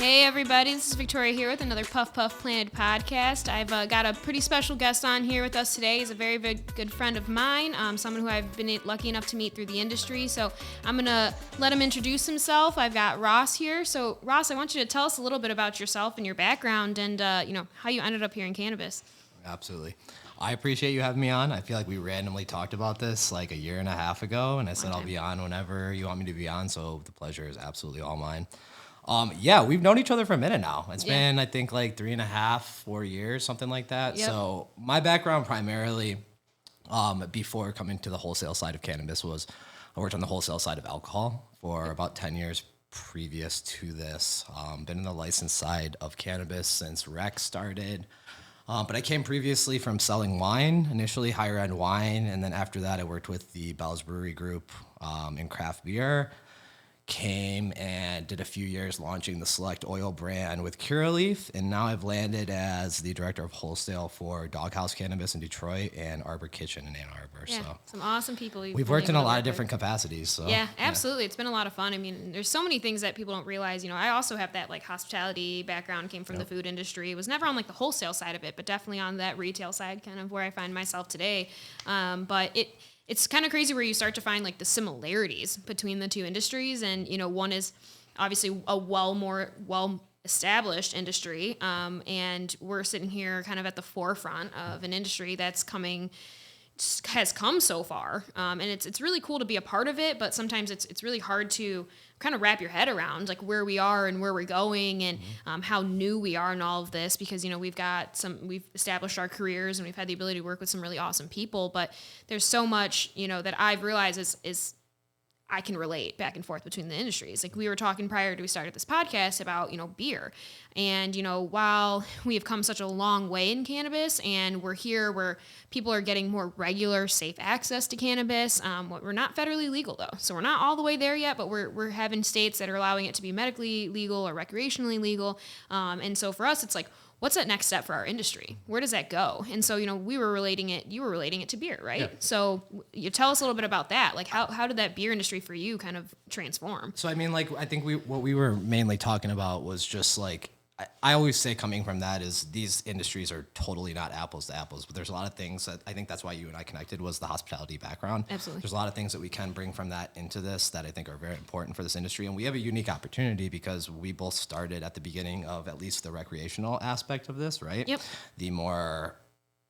Hey everybody, this is Victoria here with another Puff Puff Planet podcast. I've got a pretty special guest on here with us today. He's a very, very good friend of mine, someone who I've been lucky enough to meet through the industry. So I'm going to let him introduce himself. I've got Ross here. So Ross, I want you to tell us a little bit about yourself and your background and how you ended up here in cannabis. Absolutely. I appreciate you having me on. I feel like we randomly talked about this like a year and a half ago, and I said I'll be on whenever you want me to be on, so the pleasure is absolutely all mine. We've known each other for a minute now. It's been, I think, like 3.5, 4 years, something like that. Yep. So my background primarily, before coming to the wholesale side of cannabis, was I worked on the wholesale side of alcohol for about 10 years previous to this. Been in the licensed side of cannabis since rec started. But I came previously from selling wine, initially higher end wine, and then after that I worked with the Brewery group in craft beer. Came and did a few years launching the Select Oil brand with Curaleaf, and now I've landed as the director of wholesale for Doghouse Cannabis in Detroit and Arbor Kitchen in Ann Arbor. Yeah, so some awesome people. we've worked in a lot of different capacities. So yeah, absolutely. It's been a lot of fun. I mean, there's so many things that people don't realize. You know, I also have that like hospitality background, came from the food industry. It was never on like the wholesale side of it, but definitely on that retail side, kind of where I find myself today. But it's kind of crazy where you start to find like the similarities between the two industries. And, you know, one is obviously a well established industry. And we're sitting here kind of at the forefront of an industry has come so far. And it's really cool to be a part of it, but sometimes it's really hard to kind of wrap your head around like where we are and where we're going and how new we are in all of this, because, you know, we've established our careers and we've had the ability to work with some really awesome people, but there's so much, you know, that I've realized is I can relate back and forth between the industries. Like we were talking prior to we started this podcast about, you know, beer. And, you know, while we have come such a long way in cannabis and we're here where people are getting more regular, safe access to cannabis, we're not federally legal though. So we're not all the way there yet, but we're having states that are allowing it to be medically legal or recreationally legal. And so for us, it's like, what's that next step for our industry? Where does that go? And so, you know, you were relating it to beer, right? Yeah. So you tell us a little bit about that. Like how did that beer industry for you kind of transform? So, I mean, like, I think what we were mainly talking about was just like, I always say coming from that is these industries are totally not apples to apples, but there's a lot of things that I think that's why you and I connected was the hospitality background. Absolutely. There's a lot of things that we can bring from that into this that I think are very important for this industry. And we have a unique opportunity because we both started at the beginning of at least the recreational aspect of this, right? Yep. The more,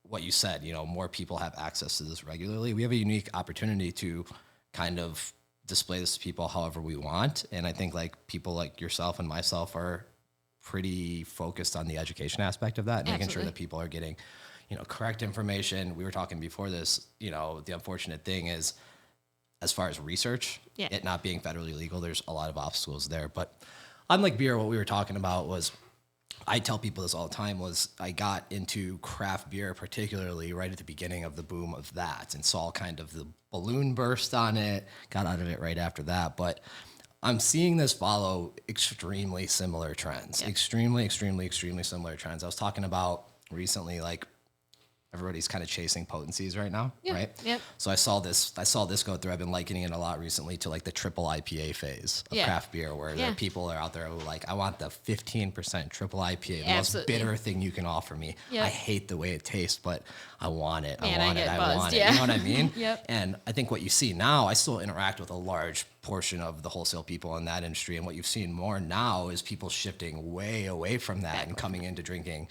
what you said, you know, more people have access to this regularly. We have a unique opportunity to kind of display this to people however we want. And I think like people like yourself and myself are pretty focused on the education aspect of that, making sure that people are getting, you know, correct information. We were talking before this, you know, the unfortunate thing is as far as research, it not being federally legal, there's a lot of obstacles there. But unlike beer, what we were talking about was, I tell people this all the time, was I got into craft beer, particularly right at the beginning of the boom of that and saw kind of the balloon burst on it, got out of it right after that. But I'm seeing this follow extremely similar trends, extremely similar trends. I was talking about recently, like everybody's kind of chasing potencies right now, right? Yep. So I saw this go through. I've been likening it a lot recently to like the triple IPA phase of craft beer, where there are people are out there who are like, I want the 15% triple IPA, the most bitter thing you can offer me. Yep. I hate the way it tastes, but I want it. I want it. You know what I mean? Yep. And I think what you see now, I still interact with a large portion of the wholesale people in that industry, and what you've seen more now is people shifting way away from that and coming into drinking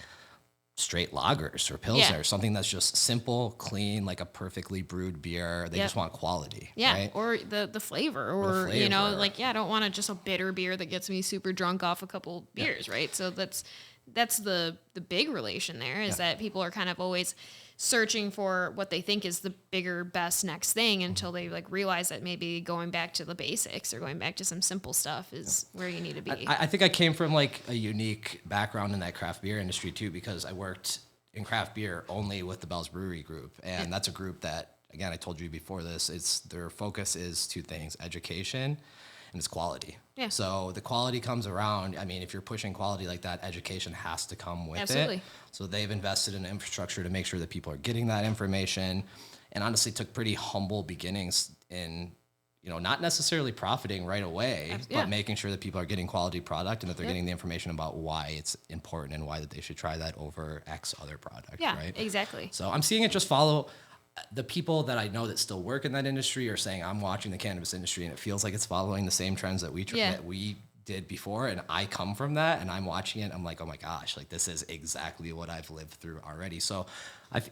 straight lagers or pilsner, something that's just simple, clean, like a perfectly brewed beer. They just want quality, right? Or the flavor, or you know, like I don't want just a bitter beer that gets me super drunk off a couple beers, right? So that's the big relation there is that people are kind of always searching for what they think is the bigger, best next thing until they like realize that maybe going back to the basics or going back to some simple stuff is where you need to be. I think I came from like a unique background in that craft beer industry too, because I worked in craft beer only with the Bell's Brewery group. And that's a group that, again, I told you before this, their focus is two things: education and it's quality. Yeah. So the quality comes around. I mean, if you're pushing quality like that, education has to come with it. So they've invested in infrastructure to make sure that people are getting that information, and honestly took pretty humble beginnings in not necessarily profiting right away, but making sure that people are getting quality product and that they're getting the information about why it's important and why that they should try that over X other product. Yeah, right? Exactly. So I'm seeing it just follow the people that I know that still work in that industry are saying I'm watching the cannabis industry and it feels like it's following the same trends that we did before. And I come from that and I'm watching it. I'm like, oh my gosh, like this is exactly what I've lived through already. So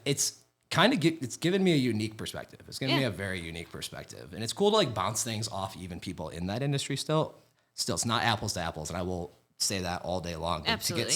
it's given me a unique perspective. It's given me a very unique perspective. And it's cool to like bounce things off even people in that industry still. It's not apples to apples. And I will say that all day long. Absolutely.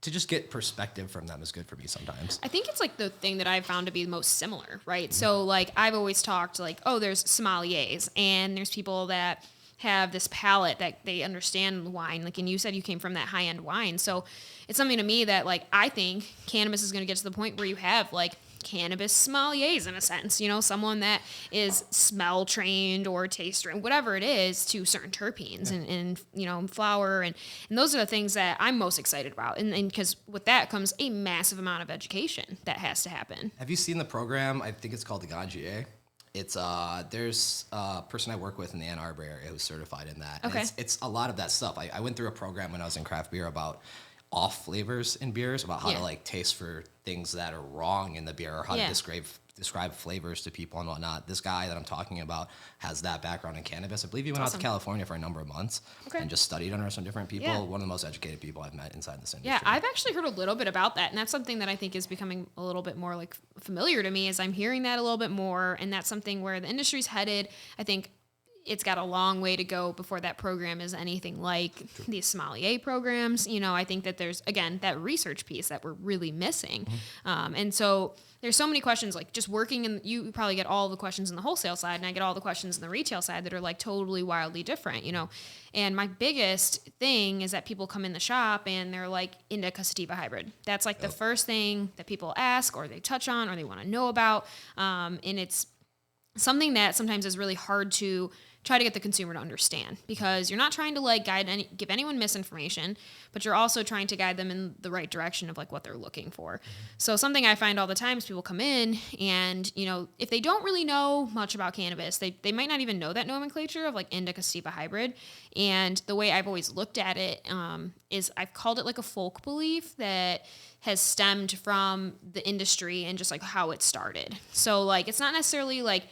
To just get perspective from them is good for me sometimes. I think it's like the thing that I've found to be the most similar, right? So like I've always talked like, oh, there's sommeliers and there's people that have this palate that they understand wine. Like, and you said you came from that high-end wine. So it's something to me that like, I think cannabis is going to get to the point where you have like cannabis sommeliers in a sense, someone that is smell trained or taste trained, whatever it is, to certain terpenes and flower. And those are the things that I'm most excited about. And because with that comes a massive amount of education that has to happen. Have you seen the program? I think it's called the GA. It's there's a person I work with in the Ann Arbor area who's certified in that. Okay. And it's a lot of that stuff. I went through a program when I was in craft beer about off flavors in beers, about how to like taste for things that are wrong in the beer or how to describe flavors to people and whatnot. This guy that I'm talking about has that background in cannabis. I believe he went out to California for a number of months and just studied under some different people. Yeah. One of the most educated people I've met inside this industry. Yeah, I've actually heard a little bit about that, and that's something that I think is becoming a little bit more like familiar to me as I'm hearing that a little bit more, and that's something where the industry's headed. I think it's got a long way to go before that program is anything like these sommelier programs. I think that there's, again, that research piece that we're really missing. And so there's so many questions, like just working in, you probably get all the questions in the wholesale side, and I get all the questions in the retail side that are like totally wildly different, And my biggest thing is that people come in the shop and they're like indica sativa hybrid. That's like the first thing that people ask or they touch on or they want to know about. And it's something that sometimes is really hard to try to get the consumer to understand, because you're not trying to like give anyone misinformation, but you're also trying to guide them in the right direction of like what they're looking for. So something I find all the time is people come in and, if they don't really know much about cannabis, they might not even know that nomenclature of like indica sativa hybrid. And the way I've always looked at it is I've called it like a folk belief that has stemmed from the industry and just like how it started. So like, it's not necessarily like,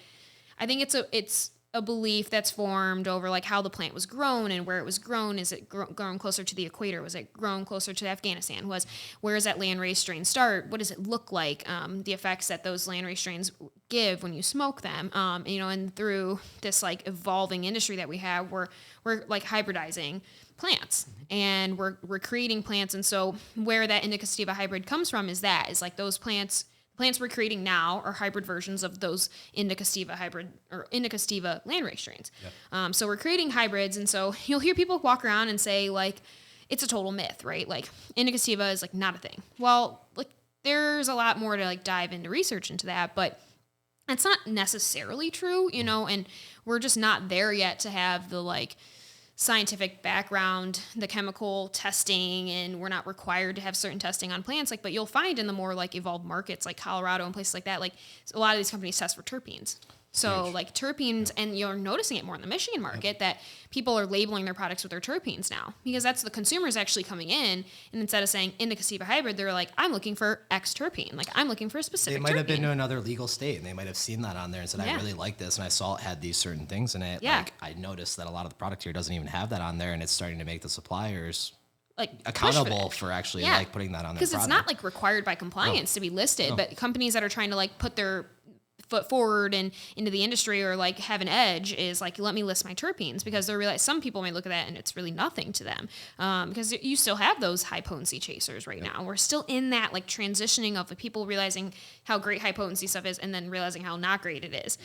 I think it's a belief that's formed over like how the plant was grown and where it was grown. Is it grown closer to the equator? Was it grown closer to Afghanistan? Where does that landrace strain start? What does it look like? The effects that those landrace strains give when you smoke them. And through this like evolving industry that we have, we're like hybridizing plants and we're creating plants. And so where that indica sativa hybrid comes from is like those plants we're creating now are hybrid versions of those indica sativa hybrid or indica sativa landrace strains. Yep. So we're creating hybrids. And so you'll hear people walk around and say like, it's a total myth, right? Like indica sativa is like not a thing. Well, like there's a lot more to like dive into research into that, but that's not necessarily true, and we're just not there yet to have the like scientific background, the chemical testing, and we're not required to have certain testing on plants. But you'll find in the more like evolved markets like Colorado and places like that, like a lot of these companies test for terpenes. So like terpenes, and you're noticing it more in the Michigan market that people are labeling their products with their terpenes now, because that's the consumers actually coming in, and instead of saying indica sativa hybrid, they're like, I'm looking for X terpene. Like I'm looking for a specific terpene. They might have been to another legal state and they might have seen that on there and said, I really like this. And I saw it had these certain things in it. Yeah. Like I noticed that a lot of the product here doesn't even have that on there, and it's starting to make the suppliers like accountable for actually like putting that on their product. Because it's not like required by compliance to be listed, but companies that are trying to like put their foot forward and into the industry or like have an edge is like, let me list my terpenes, because they're realize some people may look at that and it's really nothing to them, because you still have those high potency chasers right now. We're still in that like transitioning of the people realizing how great high potency stuff is and then realizing how not great it is.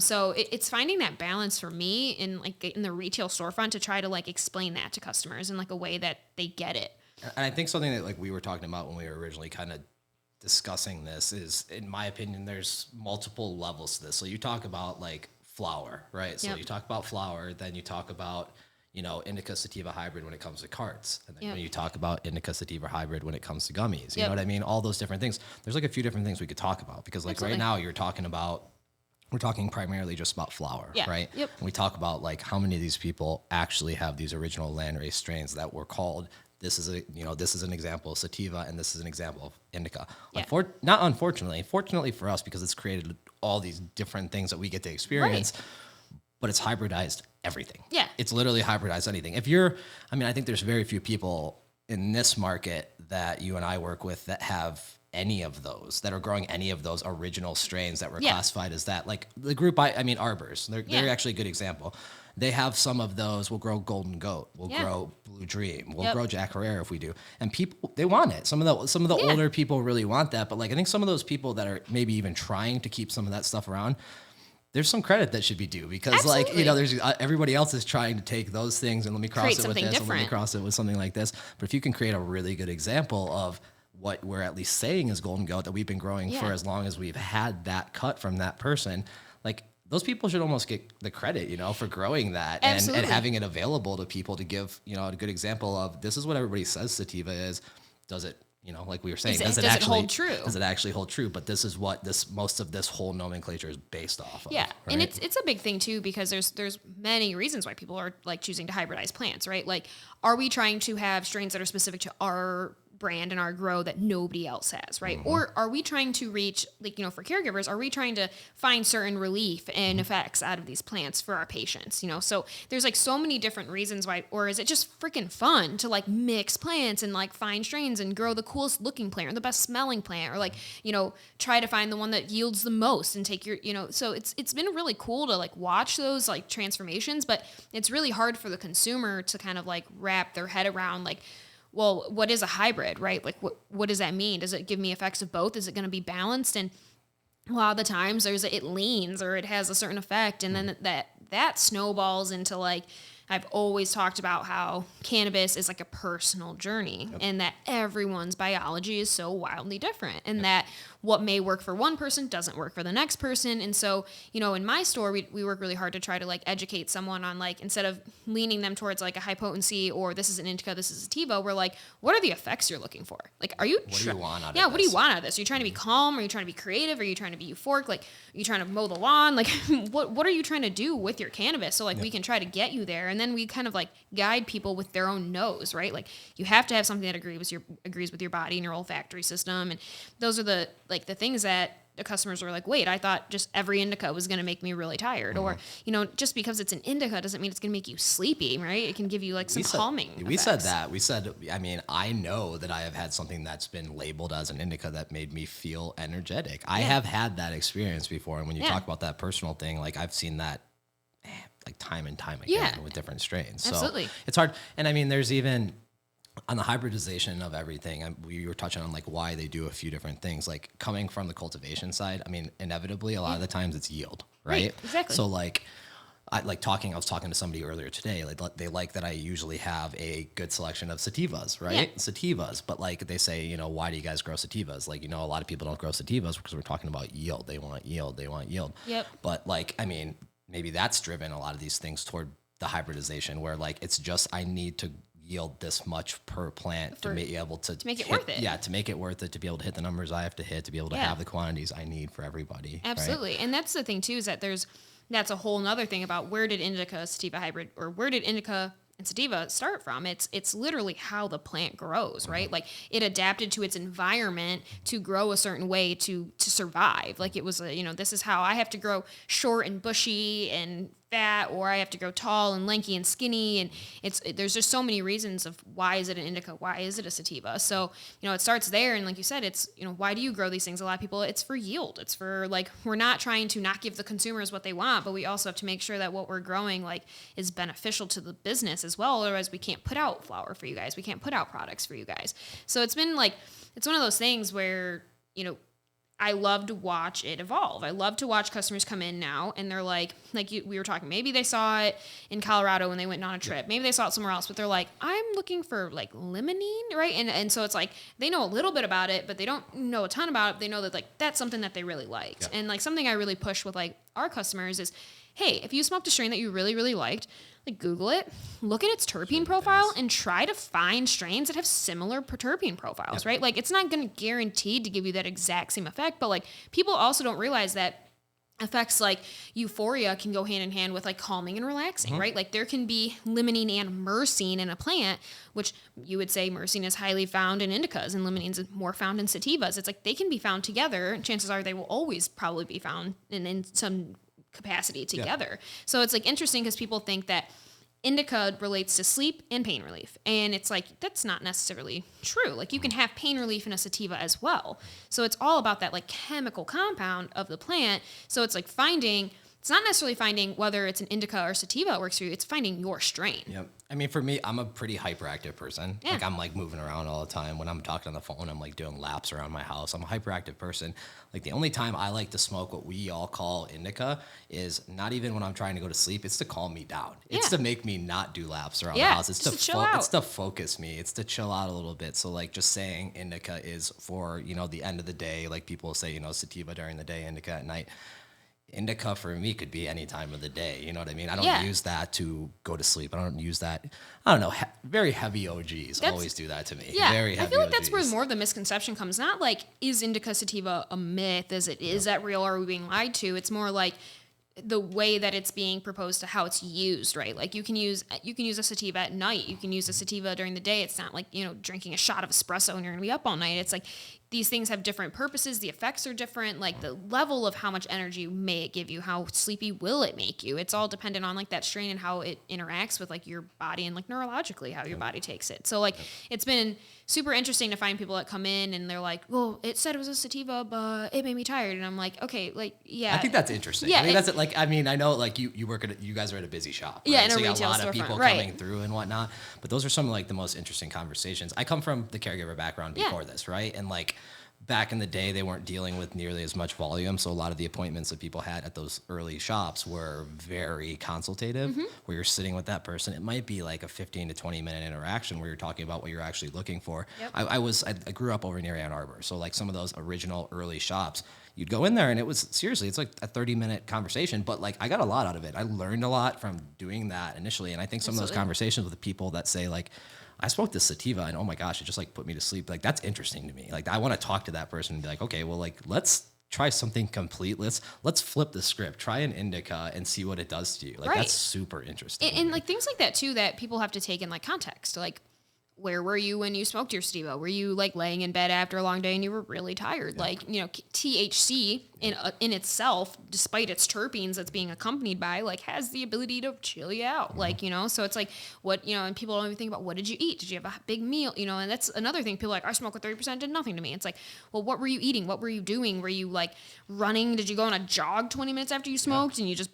So it's finding that balance for me in like in the retail storefront to try to like explain that to customers in like a way that they get it. And I think something that like we were talking about when we were originally kind of discussing this is, in my opinion, there's multiple levels to this. So you talk about like flower, right? So you talk about flower, then you talk about, indica sativa hybrid when it comes to carts. And then when you talk about indica sativa hybrid when it comes to gummies, you know what I mean? All those different things. There's like a few different things we could talk about, because like right now you're talking about we're talking primarily just about flower, Yeah. right? Yep. And we talk about like how many of these people actually have these original landrace strains that were called. This is an example of sativa, and this is an example of indica. Yeah. Not unfortunately, fortunately for us, because it's created all these different things that we get to experience. Right. But it's hybridized everything. Yeah. It's literally hybridized anything. I think there's very few people in this market that you and I work with that have any of those, that are growing any of those original strains that were classified as that. Like the group, Arbors, they're actually a good example. They have some of those. We'll grow Golden Goat. We'll grow Blue Dream. We'll grow Jack Herrera if we do. And people, they want it. Some of the older people really want that. But like, I think some of those people that are maybe even trying to keep some of that stuff around, there's some credit that should be due, because Absolutely. there's everybody else is trying to take those things and let me cross Create it with something this, and let me different. cross it with something like this. But if you can create a really good example of what we're at least saying is Golden Goat, that we've been growing for as long as we've had that cut from that person, like those people should almost get the credit, for growing that and having it available to people to give, a good example of this is what everybody says sativa is. Does it, like we were saying, does it actually hold true? Does it actually hold true? But this is what most of this whole nomenclature is based off of. Yeah, right? and it's a big thing too, because there's many reasons why people are like choosing to hybridize plants, right? Like, are we trying to have strains that are specific to our brand and our grow that nobody else has, right? Or are we trying to reach, like, for caregivers, are we trying to find certain relief and effects out of these plants for our patients, So there's like so many different reasons why, or is it just freaking fun to like mix plants and like find strains and grow the coolest looking plant or the best smelling plant, or like, try to find the one that yields the most and take your, so it's been really cool to like watch those like transformations, but it's really hard for the consumer to kind of like wrap their head around like, well, what is a hybrid, right? Like, what does that mean? Does it give me effects of both? Is it going to be balanced? And a lot of the times it leans or it has a certain effect. And then that snowballs into like, I've always talked about how cannabis is like a personal journey, and that everyone's biology is so wildly different, and that what may work for one person doesn't work for the next person. And so, in my store, we work really hard to try to like educate someone on like, instead of leaning them towards like a high potency or this is an indica, this is a sativa, we're like, what are the effects you're looking for? Like, are you what do you want out of yeah, this? what do you want out of this? Are you trying to be calm? Are you trying to be creative? Are you trying to be euphoric? Like, are you trying to mow the lawn? Like, what are you trying to do with your cannabis? So like, we can try to get you there. And then we kind of like guide people with their own nose, right? Like, you have to have something that agrees with your body and your olfactory system. And those are the things that the customers are like, wait, I thought just every indica was going to make me really tired. Or, just because it's an indica doesn't mean it's going to make you sleepy, right? It can give you like some calming We effects. said that. We said, I know that I have had something that's been labeled as an indica that made me feel energetic. I have had that experience before. And when you talk about that personal thing, like I've seen that like time and time again with different strains. Absolutely. So it's hard. And there's even on the hybridization of everything, we were touching on like why they do a few different things, like coming from the cultivation side. Inevitably a lot of the times it's yield, right? Exactly. So like, I was talking to somebody earlier today, like they like that I usually have a good selection of sativas, right? Yeah. Sativas, but like they say, why do you guys grow sativas? Like, a lot of people don't grow sativas because we're talking about yield. They want yield. Yep. But like, maybe that's driven a lot of these things toward the hybridization, where like, it's just, I need to yield this much per plant to be able to make it worth it. Yeah, to make it worth it, to be able to hit the numbers I have to hit, to be able to have the quantities I need for everybody. Absolutely. Right? And that's the thing too, is that that's a whole nother thing about where did indica sativa hybrid, or where did indica and sativa start from? It's literally how the plant grows, right? Like, it adapted to its environment to grow a certain way to survive. Like, it was this is how I have to grow short and bushy and fat, or I have to grow tall and lanky and skinny. And there's just so many reasons of why is it an indica, why is it a sativa. So, it starts there. And like you said, it's, why do you grow these things? A lot of people, it's for yield. It's for like, we're not trying to not give the consumers what they want, but we also have to make sure that what we're growing like is beneficial to the business as well. Otherwise we can't put out flour for you guys. We can't put out products for you guys. So it's been like, it's one of those things where, I love to watch it evolve. I love to watch customers come in now and they're like we were talking, maybe they saw it in Colorado when they went on a trip. Maybe they saw it somewhere else, but they're like, I'm looking for like limonene, right? And so it's like, they know a little bit about it, but they don't know a ton about it. They know that like, that's something that they really liked. Yeah. And like, something I really push with like our customers is, hey, if you smoked a strain that you really, really liked, like, Google it, look at its terpene profile, and try to find strains that have similar terpene profiles, right? Like, it's not going to guarantee to give you that exact same effect, but like, people also don't realize that effects like euphoria can go hand in hand with like calming and relaxing, right? Like there can be limonene and myrcene in a plant, which you would say myrcene is highly found in indicas and limonene is more found in sativas. It's like they can be found together. Chances are they will always probably be found in some capacity together. So it's like interesting because people think that indica relates to sleep and pain relief. And it's like, that's not necessarily true. Like you can have pain relief in a sativa as well. So it's all about that like chemical compound of the plant. So it's like it's not necessarily finding whether it's an indica or sativa that works for you. It's finding your strain. Yep. I mean, for me, I'm a pretty hyperactive person. Yeah. Like I'm like moving around all the time. When I'm talking on the phone, I'm like doing laps around my house. I'm a hyperactive person. Like the only time I like to smoke what we all call indica is not even when I'm trying to go to sleep. It's to calm me down. It's to make me not do laps around the house. It's to chill out. It's to focus me. It's to chill out a little bit. So like just saying indica is for, the end of the day. Like people say, sativa during the day, indica at night. Indica for me could be any time of the day. You know what I mean? I don't use that to go to sleep. I don't use that. I don't know. Very heavy OGs always do that to me. Yeah. Very heavy I feel like OGs. that's where more of the misconception comes. Not like, is indica sativa a myth? Is that real? Or are we being lied to? It's more like the way that it's being proposed to how it's used, right? Like you can use a sativa at night. You can use a sativa during the day. It's not like, drinking a shot of espresso and you're going to be up all night. It's like these things have different purposes. The effects are different. Like the level of how much energy may it give you, how sleepy will it make you? It's all dependent on like that strain and how it interacts with like your body and like neurologically how your body takes it. So like it's been super interesting to find people that come in and they're like, well, it said it was a sativa, but it made me tired. And I'm like, okay, like, yeah. I think that's interesting. Yeah, I mean, that's it. Like, I mean, I know like you guys are at a busy shop. Right? Yeah, in so a you retail got a lot storefront, of people right. coming through and whatnot. But those are some of like the most interesting conversations. I come from the caregiver background before this, right? And like back in the day, they weren't dealing with nearly as much volume. So a lot of the appointments that people had at those early shops were very consultative, where you're sitting with that person. It might be like a 15 to 20 minute interaction where you're talking about what you're actually looking for. Yep. I grew up over near Ann Arbor. So like some of those original early shops, you'd go in there and it was seriously, it's like a 30-minute conversation, but like I got a lot out of it. I learned a lot from doing that initially. And I think some of those conversations with the people that say like, I smoked this sativa and oh my gosh, it just like put me to sleep. Like that's interesting to me. Like I want to talk to that person and be like, okay, well like let's try something complete. Let's flip the script. Try an indica and see what it does to you. Like that's super interesting. And like things like that too that people have to take in like context. Like where were you when you smoked your sativa? Were you like laying in bed after a long day and you were really tired? Yeah. Like, THC in itself, despite its terpenes that's being accompanied by, like has the ability to chill you out. Like, so it's like what, and people don't even think about what did you eat? Did you have a big meal? And that's another thing. People are like, I smoke with 30% did nothing to me. It's like, well, what were you eating? What were you doing? Were you like running? Did you go on a jog 20 minutes after you smoked and you just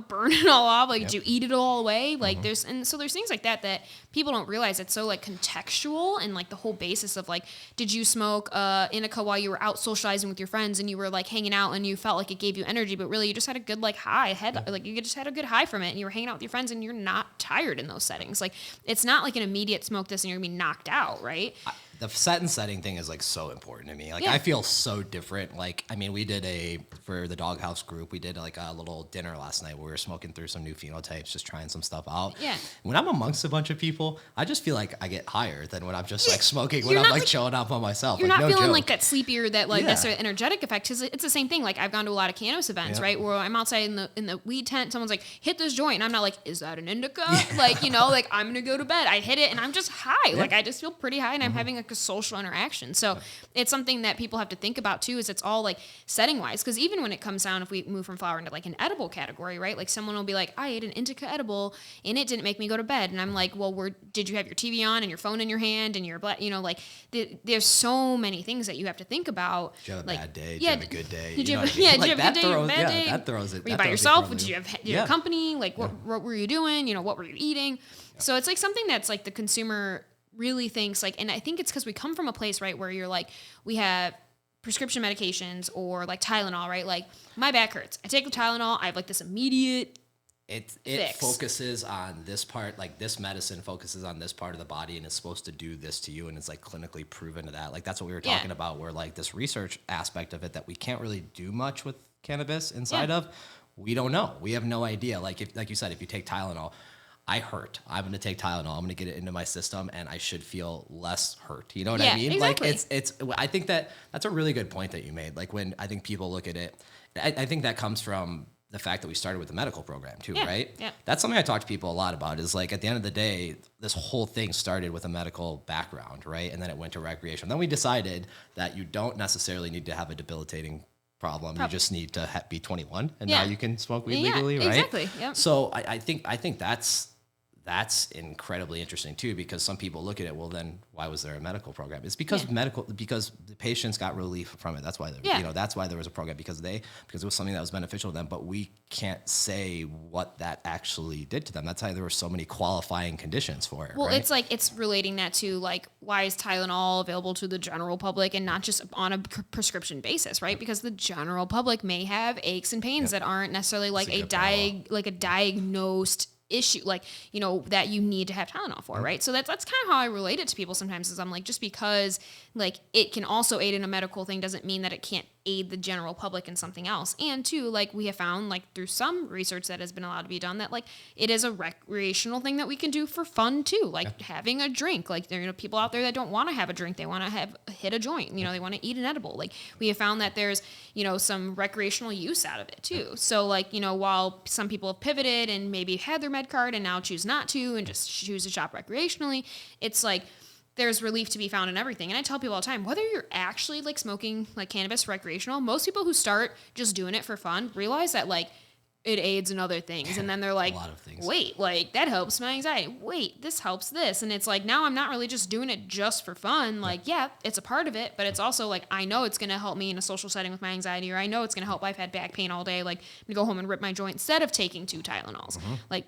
burn it all off? Like, did you eat it all away? Like there's things like that people don't realize. It's so like contextual and like the whole basis of like, did you smoke indica while you were out socializing with your friends and you were like hanging out and you felt like it gave you energy, but really you just had a good like high like you just had a good high from it and you were hanging out with your friends and you're not tired in those settings. Like it's not like an immediate smoke this and you're gonna be knocked out, right? The set and setting thing is like so important to me. Like I feel so different. Like, I mean, we did for the Doghouse group, we did like a little dinner last night where we were smoking through some new phenotypes, just trying some stuff out. Yeah. When I'm amongst a bunch of people, I just feel like I get higher than when I'm just like smoking, when I'm like chilling out by myself. You're like, not no feeling joke. like that sleepier, that like that sort of energetic effect. Cause it's the same thing. Like I've gone to a lot of cannabis events, right? Where I'm outside in the weed tent. Someone's like, hit this joint. And I'm not like, is that an indica? Like, like I'm going to go to bed. I hit it and I'm just high. Like I just feel pretty high and I'm having like a social interaction. So it's something that people have to think about too, is it's all like setting wise. Cause even when it comes down, if we move from flower into like an edible category, right? Like someone will be like, I ate an indica edible and it didn't make me go to bed. And I'm like, well, did you have your TV on and your phone in your hand and your like there's so many things that you have to think about. Did you have a like, bad day? Did you have a good day? Did you have a good day, bad day? That throws it. Were you by yourself? Did you have company? Like what were you doing? What were you eating? Yeah. So it's like something that's like the consumer really thinks like, and I think it's because we come from a place, right, where you're like, we have prescription medications or like Tylenol, right? Like my back hurts. I take the Tylenol. I have like this immediate It focuses on this part, like this medicine focuses on this part of the body and is supposed to do this to you, and it's like clinically proven to that. Like that's what we were talking about, where like this research aspect of it that we can't really do much with cannabis inside of, we don't know. We have no idea. Like you said, if you take Tylenol, I hurt. I'm going to take Tylenol. I'm going to get it into my system and I should feel less hurt. You know what I mean? Exactly. Like I think that's a really good point that you made. Like when I think people look at it, I think that comes from the fact that we started with the medical program too, right? Yeah. That's something I talk to people a lot about is like at the end of the day, this whole thing started with a medical background, right? And then it went to recreation. Then we decided that you don't necessarily need to have a debilitating problem. You just need to be 21 and now you can smoke weed legally, right? Exactly. Yep. So I think that's incredibly interesting too, because some people look at it, well then why was there a medical program? It's because because the patients got relief from it. That's why that's why there was a program, because it was something that was beneficial to them, but we can't say what that actually did to them. That's why there were so many qualifying conditions for it. Well, right? it's like, it's relating that to like, why is Tylenol available to the general public and not just on a prescription basis, right? Because the general public may have aches and pains that aren't necessarily like a diagnosed issue, like, you know, that you need to have Tylenol for, right? So that's kind of how I relate it to people sometimes, is I'm like, just because like it can also aid in a medical thing doesn't mean that it can't aid the general public in something else. And two, like we have found like through some research that has been allowed to be done that like it is a recreational thing that we can do for fun too, like having a drink. Like there are people out there that don't want to have a drink, they want to hit a joint, you know, they want to eat an edible. Like we have found that there's, you know, some recreational use out of it too. So like, you know, while some people have pivoted and maybe had their med card and now choose not to and just choose to shop recreationally, it's like there's relief to be found in everything. And I tell people all the time, whether you're actually like smoking like cannabis recreational, most people who start just doing it for fun realize that like it aids in other things. And then they're like, a lot of things. Wait, like that helps my anxiety. Wait, this helps this. And it's like, now I'm not really just doing it just for fun. Like, yeah, it's a part of it, but it's also like, I know it's going to help me in a social setting with my anxiety, or I know it's going to help. I've had back pain all day. Like I'm gonna go home and rip my joint instead of taking 2 Tylenols. Like,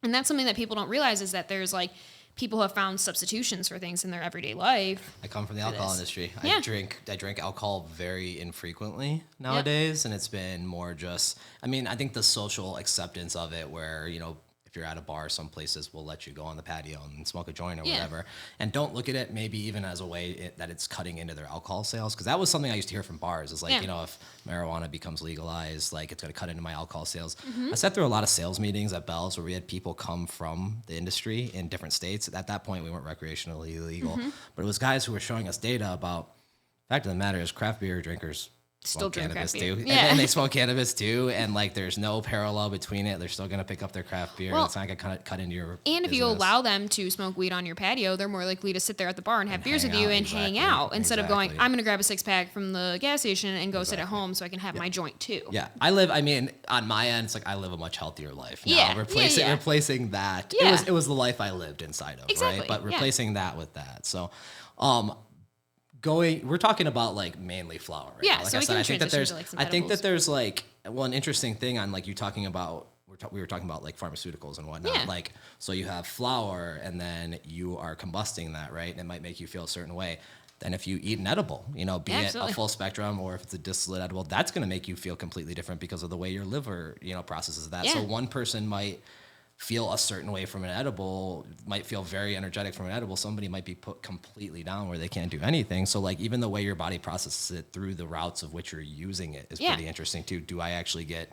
and that's something that people don't realize, is that there's like, people have found substitutions for things in their everyday life. I come from the alcohol industry. Yeah. I drink alcohol very infrequently nowadays, and it's been more just, I mean, I think the social acceptance of it, where, you know, if you're at a bar, some places will let you go on the patio and smoke a joint or whatever, and don't look at it maybe even as a way that it's cutting into their alcohol sales. Because that was something I used to hear from bars, is like, you know, if marijuana becomes legalized, like it's going to cut into my alcohol sales. I sat through a lot of sales meetings at Bell's where we had people come from the industry in different states. At that point, we weren't recreationally legal, but it was guys who were showing us data about, the fact of the matter is craft beer drinkers Still drink cannabis craft beer. too. Yeah. And they smoke cannabis too. And like, there's no parallel between it. They're still going to pick up their craft beer. Well, it's not going to cut into your And if you business. allow them to smoke weed on your patio, they're more likely to sit there at the bar and have beers hang with you out, and hang out instead of going, exactly. I'm going to grab a 6-pack from the gas station and go sit at home so I can have my joint too. Yeah. I mean, on my end, it's like I live a much healthier life now. Yeah. Replacing that. Yeah. It was the life I lived inside of, Exactly. right? But replacing that with that. So, we're talking about like mainly flower, right? Yeah, Like so I we said, can I think that transition there's, to, like, some I think that edibles. there's like one interesting thing on like you talking about, we were talking about like pharmaceuticals and whatnot. Yeah. Like, so you have flower and then you are combusting that, right? And it might make you feel a certain way. Then if you eat an edible, you know, be it Absolutely. a full spectrum or if it's a distillate edible, that's going to make you feel completely different because of the way your liver, you know, processes that. Yeah. So one person might feel a certain way from an edible, might feel very energetic from an edible. Somebody might be put completely down where they can't do anything. So like even the way your body processes it through the routes of which you're using it is pretty interesting too. Do I actually get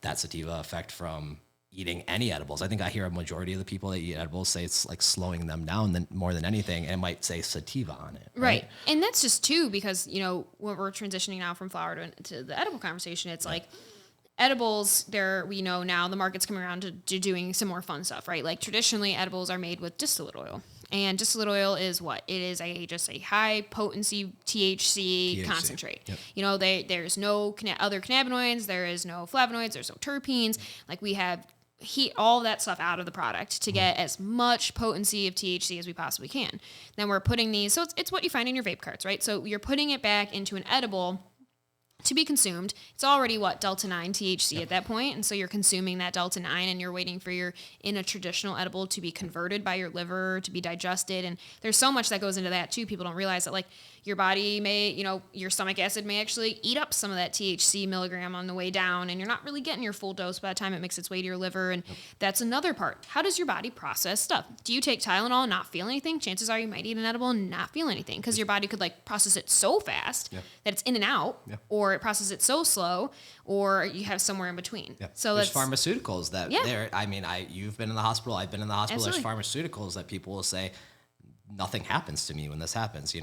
that sativa effect from eating any edibles? I think I hear a majority of the people that eat edibles say it's like slowing them down more than anything, and it might say sativa on it. Right. And that's just too, because, you know, when we're transitioning now from flower to the edible conversation, it's like edibles, we know now the market's coming around to doing some more fun stuff, right? Like traditionally edibles are made with distillate oil. And distillate oil is what? It is just a high-potency THC concentrate. Yep. You know, there's no other cannabinoids, there is no flavonoids, there's no terpenes. Like we have heat all that stuff out of the product to get as much potency of THC as we possibly can. Then we're putting these, so it's what you find in your vape carts, right? So you're putting it back into an edible to be consumed. It's already delta 9 THC at that point, and so you're consuming that delta 9 and you're waiting for in a traditional edible to be converted by your liver to be digested. And there's so much that goes into that too. People don't realize that like your body may, you know, your stomach acid may actually eat up some of that THC milligram on the way down, and you're not really getting your full dose by the time it makes its way to your liver. And that's another part. How does your body process stuff? Do you take Tylenol and not feel anything? Chances are you might eat an edible and not feel anything, because your body could like process it so fast that it's in and out, or or it processes it so slow, or you have somewhere in between. Yeah. So there's that's pharmaceuticals that you've been in the hospital, I've been in the hospital. Absolutely. There's pharmaceuticals that people will say, nothing happens to me when this happens.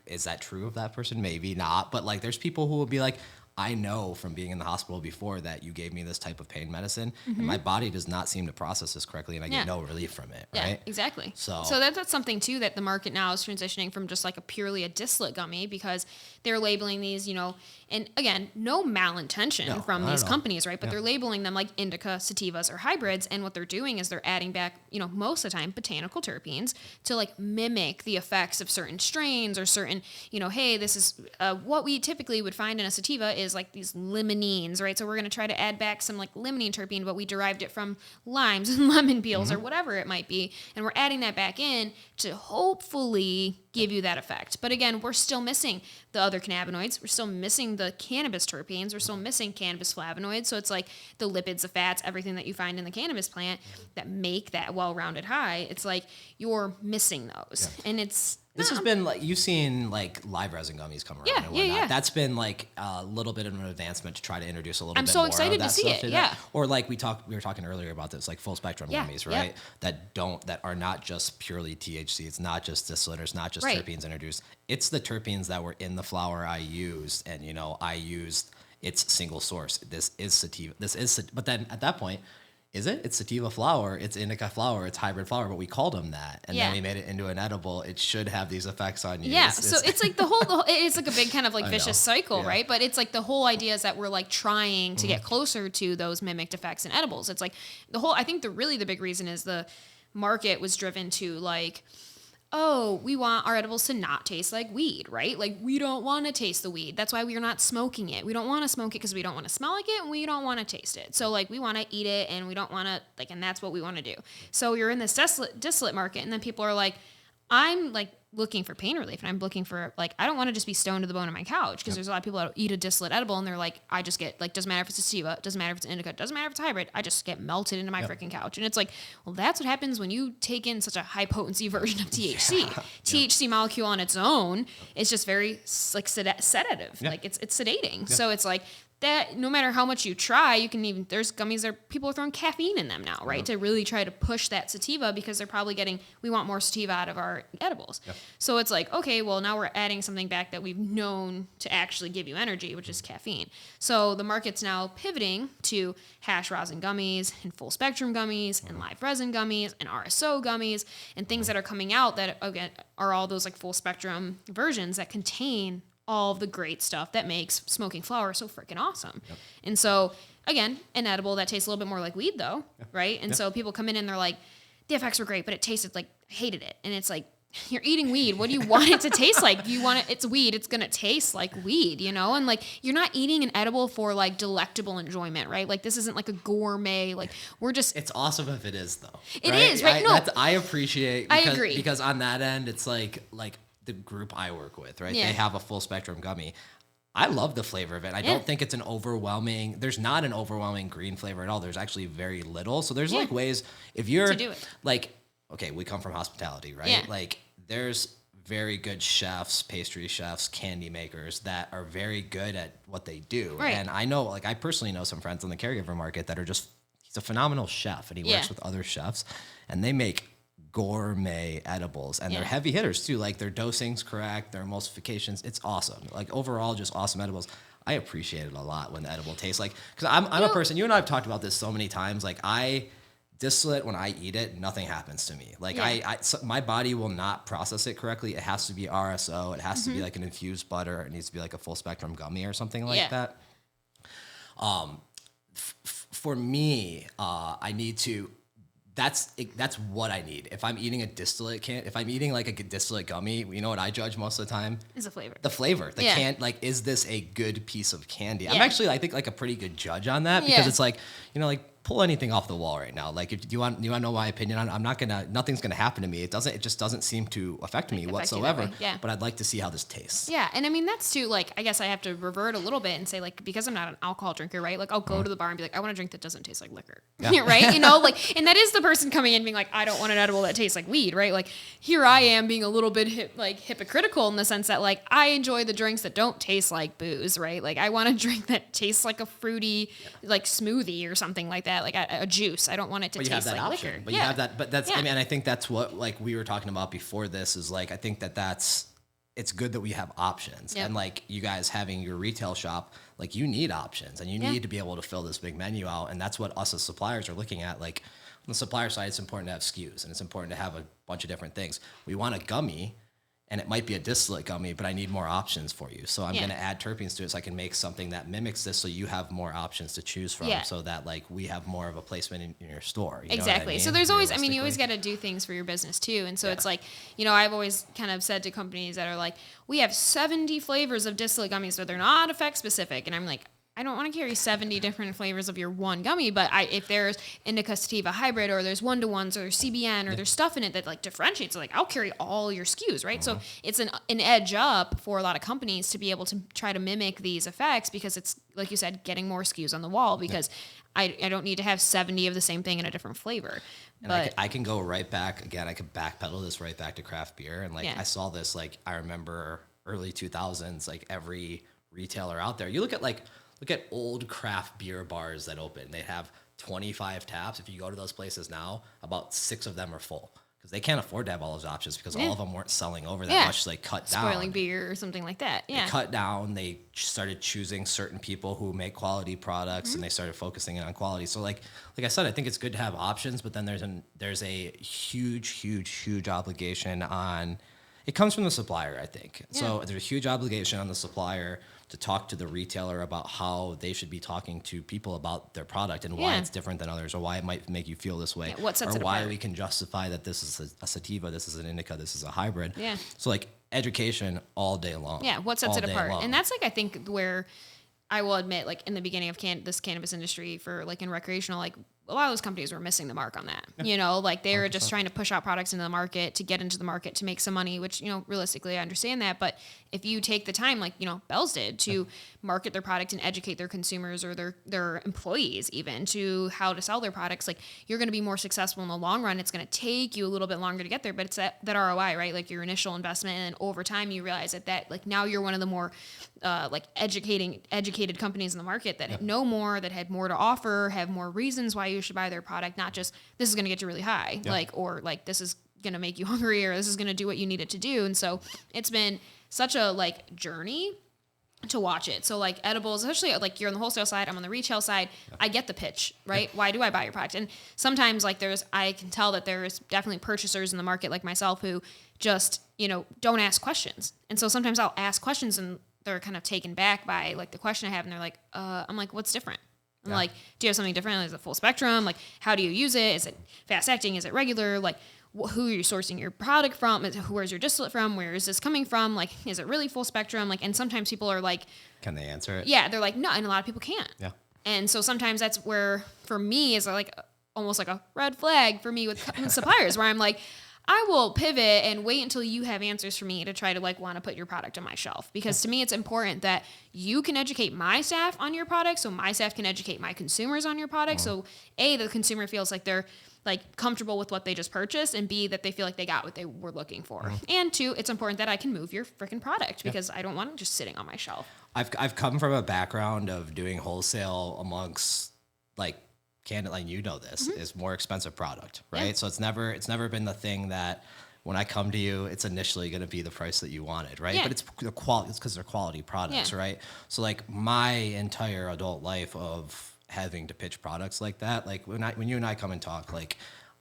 Is that true of that person? Maybe not. But like, there's people who will be like, I know from being in the hospital before that you gave me this type of pain medicine, and my body does not seem to process this correctly, and I get no relief from it. Right? Yeah, exactly. So that's something too that the market now is transitioning from just like purely a distillate gummy, because they're labeling these, and again, no malintention from these companies, right? But they're labeling them like indica, sativas, or hybrids, and what they're doing is they're adding back, most of the time botanical terpenes to like mimic the effects of certain strains or certain, hey, this is what we typically would find in a sativa is like these limonene, right? So we're going to try to add back some like limonene terpene, but we derived it from limes and lemon peels or whatever it might be. And we're adding that back in to hopefully give you that effect. But again, we're still missing the other cannabinoids. We're still missing the cannabis terpenes. We're still missing cannabis flavonoids. So it's like the lipids, the fats, everything that you find in the cannabis plant that make that well-rounded high. It's like you're missing those. Yeah. And this has been like, you've seen like live resin gummies come around and whatnot. Yeah. That's been like a little bit of an advancement to try to introduce a little bit more. I'm so excited to see it. Yeah. Or like we were talking earlier about this, like full spectrum gummies, right? That are not just purely THC. It's not just distillate. It's not just terpenes introduced. It's the terpenes that were in the flower I used, and I used its single source. This is sativa. But then at that point, is it? It's sativa flower, it's indica flower, it's hybrid flower, but we called them that. And then we made it into an edible. It should have these effects on you. Yeah, so it's like the whole it's like a big kind of like vicious cycle, right? But it's like the whole idea is that we're like trying to get closer to those mimicked effects in edibles. It's like I think the big reason is the market was driven to like, oh, we want our edibles to not taste like weed, right? Like, we don't want to taste the weed. That's why we are not smoking it. We don't want to smoke it because we don't want to smell like it, and we don't want to taste it. So, like, we want to eat it, and we don't want to, like, and that's what we want to do. So you're in this distillate market, and then people are like, I'm, like, looking for pain relief, and I'm looking for, like, I don't want to just be stoned to the bone on my couch, because there's a lot of people that eat a distillate edible, and they're like, I just get, like, doesn't matter if it's a sativa, doesn't matter if it's indica, doesn't matter if it's hybrid, I just get melted into my freaking couch. And it's like, well, that's what happens when you take in such a high-potency version of THC. THC molecule on its own is just very, like, sedative. Like, it's sedating. So it's like, that no matter how much you try, you can even, there's gummies that people are throwing caffeine in them now, right? To really try to push that sativa, because they're probably we want more sativa out of our edibles. So it's like, okay, well, now we're adding something back that we've known to actually give you energy, which is caffeine. So the market's now pivoting to hash rosin gummies and full spectrum gummies and live resin gummies and RSO gummies and things that are coming out that, again, are all those like full spectrum versions that contain all of the great stuff that makes smoking flower so freaking awesome. And so, again, an edible that tastes a little bit more like weed, though, right? And so people come in and they're like, the effects were great, but it tasted like, I hated it. And it's like, you're eating weed. What do you want it to taste like? You want it, it's weed. It's going to taste like weed, And like, you're not eating an edible for like delectable enjoyment, right? Like, this isn't like a gourmet, like it's awesome if it is, though. It is, right? I appreciate, I agree. Because on that end, it's like the group I work with, right? They have a full spectrum gummy. I love the flavor of it. I don't think it's there's not an overwhelming green flavor at all. There's actually very little. So there's like ways, if you're to do it. Like, okay, we come from hospitality, right? Yeah. Like, there's very good chefs, pastry chefs, candy makers that are very good at what they do. Right. And I know, like, I personally know some friends on the caregiver market that are he's a phenomenal chef, and he works with other chefs, and they make gourmet edibles, and they're heavy hitters too. Like, their dosing's correct, their emulsifications, it's awesome. Like, overall, just awesome edibles. I appreciate it a lot when the edible tastes like, because I'm a person, you and I have talked about this so many times. Like, I distillate, when I eat it, nothing happens to me. Like, my body will not process it correctly. It has to be RSO. It has to be like an infused butter. It needs to be like a full spectrum gummy or something like that. For me, I need to. That's what I need. If I'm eating if I'm eating like a distillate gummy, you know what I judge most of the time? Is the flavor. The flavor. Like, is this a good piece of candy? I'm actually, I think, like a pretty good judge on that, because it's like, like, pull anything off the wall right now. Like, if you want to know my opinion on it, nothing's gonna happen to me. It just doesn't seem to affect me whatsoever. Yeah. But I'd like to see how this tastes. Yeah. And I mean, that's too, like, I guess I have to revert a little bit and say, like, because I'm not an alcohol drinker, right? Like, I'll go to the bar and be like, I want a drink that doesn't taste like liquor. Yeah. Right? You know, like, and that is the person coming in being like, I don't want an edible that tastes like weed, right? Like, here I am being a little bit hypocritical in the sense that, like, I enjoy the drinks that don't taste like booze, right? Like, I want a drink that tastes like a fruity, like, smoothie or something like that, like a juice. I don't want it to taste like liquor. But you have that. But that's. I mean, I think that's what, like, we were talking about before this is, like, I think it's good that we have options. Yep. And, like, you guys having your retail shop, like, you need options and you need to be able to fill this big menu out. And that's what us as suppliers are looking at. Like, on the supplier side, it's important to have SKUs and it's important to have a bunch of different things. We want a gummy. And it might be a distillate gummy, but I need more options for you. So I'm going to add terpenes to it so I can make something that mimics this so you have more options to choose from so that, like, we have more of a placement in your store. You know what I mean? So there's always, I mean, you always got to do things for your business too. And so it's like, you know, I've always kind of said to companies that are like, we have 70 flavors of distillate gummies, but they're not effect specific. And I'm like, I don't want to carry 70 different flavors of your one gummy, but if there's indica sativa hybrid or there's 1-to-1s or CBN or there's stuff in it that, like, differentiates, like, I'll carry all your SKUs, right? So it's an edge up for a lot of companies to be able to try to mimic these effects because it's, like you said, getting more SKUs on the wall because I don't need to have 70 of the same thing in a different flavor. And but I can go right back, again, I could backpedal this right back to craft beer. And, like, I saw this, like, I remember early 2000s, like, every retailer out there, you look at old craft beer bars that open. They have 25 taps. If you go to those places now, about 6 of them are full because they can't afford to have all those options because all of them weren't selling over that much. So they cut down. Spoiling beer or something like that. Yeah. They cut down. They started choosing certain people who make quality products and they started focusing in on quality. So like I said, I think it's good to have options, but then there's a huge obligation on, it comes from the supplier, I think. Yeah. So there's a huge obligation on the supplier to talk to the retailer about how they should be talking to people about their product and why it's different than others or why it might make you feel this way. What sets it or why apart. we can justify that this is a sativa, this is an indica, this is a hybrid. Yeah. So, like, education all day long. Yeah, what sets it apart. And that's, like, I think where I will admit, like, in the beginning of this cannabis industry for, like, in recreational, like, a lot of those companies were missing the mark on that. Yeah. You know, like, they were just trying to push out products into the market to get into the market to make some money, which, you know, realistically, I understand that. But if you take the time, like, you know, Bell's did, to market their product and educate their consumers or their employees even to how to sell their products, like, you're going to be more successful in the long run. It's going to take you a little bit longer to get there, but it's that ROI, right? Like, your initial investment, and then over time you realize that like, now you're one of the more like educated companies in the market that know more, that had more to offer, have more reasons why you should buy their product, not just this is going to get you really high, like, or like this is going to make you hungry, or this is going to do what you need it to do. And so it's been such a, like, journey to watch it. So, like, edibles, especially, like, you're on the wholesale side, I'm on the retail side. I get the pitch, right? Why do I buy your product? And sometimes, like, I can tell that there's definitely purchasers in the market like myself who just, you know, don't ask questions. And so sometimes I'll ask questions and they're kind of taken back by, like, the question I have, and they're like, I'm like, what's different? I'm like, do you have something different? Is it full spectrum? Like, how do you use it? Is it fast acting? Is it regular? Like, who are you sourcing your product from? Where's your distillate from? Where is this coming from? Like, is it really full spectrum? Like, and sometimes people are like, can they answer it? Yeah, they're like, no, and a lot of people can't. Yeah. And so sometimes that's where, for me, is like almost like a red flag for me with suppliers, where I'm like, I will pivot and wait until you have answers for me to try to, like, want to put your product on my shelf. Because to me, it's important that you can educate my staff on your product, so my staff can educate my consumers on your product. So A, the consumer feels like they're, like, comfortable with what they just purchased, and B, that they feel like they got what they were looking for. And 2, it's important that I can move your freaking product because I don't want it just sitting on my shelf. I've come from a background of doing wholesale amongst, like, candidly, you know this, is more expensive product, right? Yeah. So it's never been the thing that when I come to you, it's initially going to be the price that you wanted, right? Yeah. But it's the quality. It's because they're quality products, right? So, like, my entire adult life of having to pitch products like that, like, when you and I come and talk, like,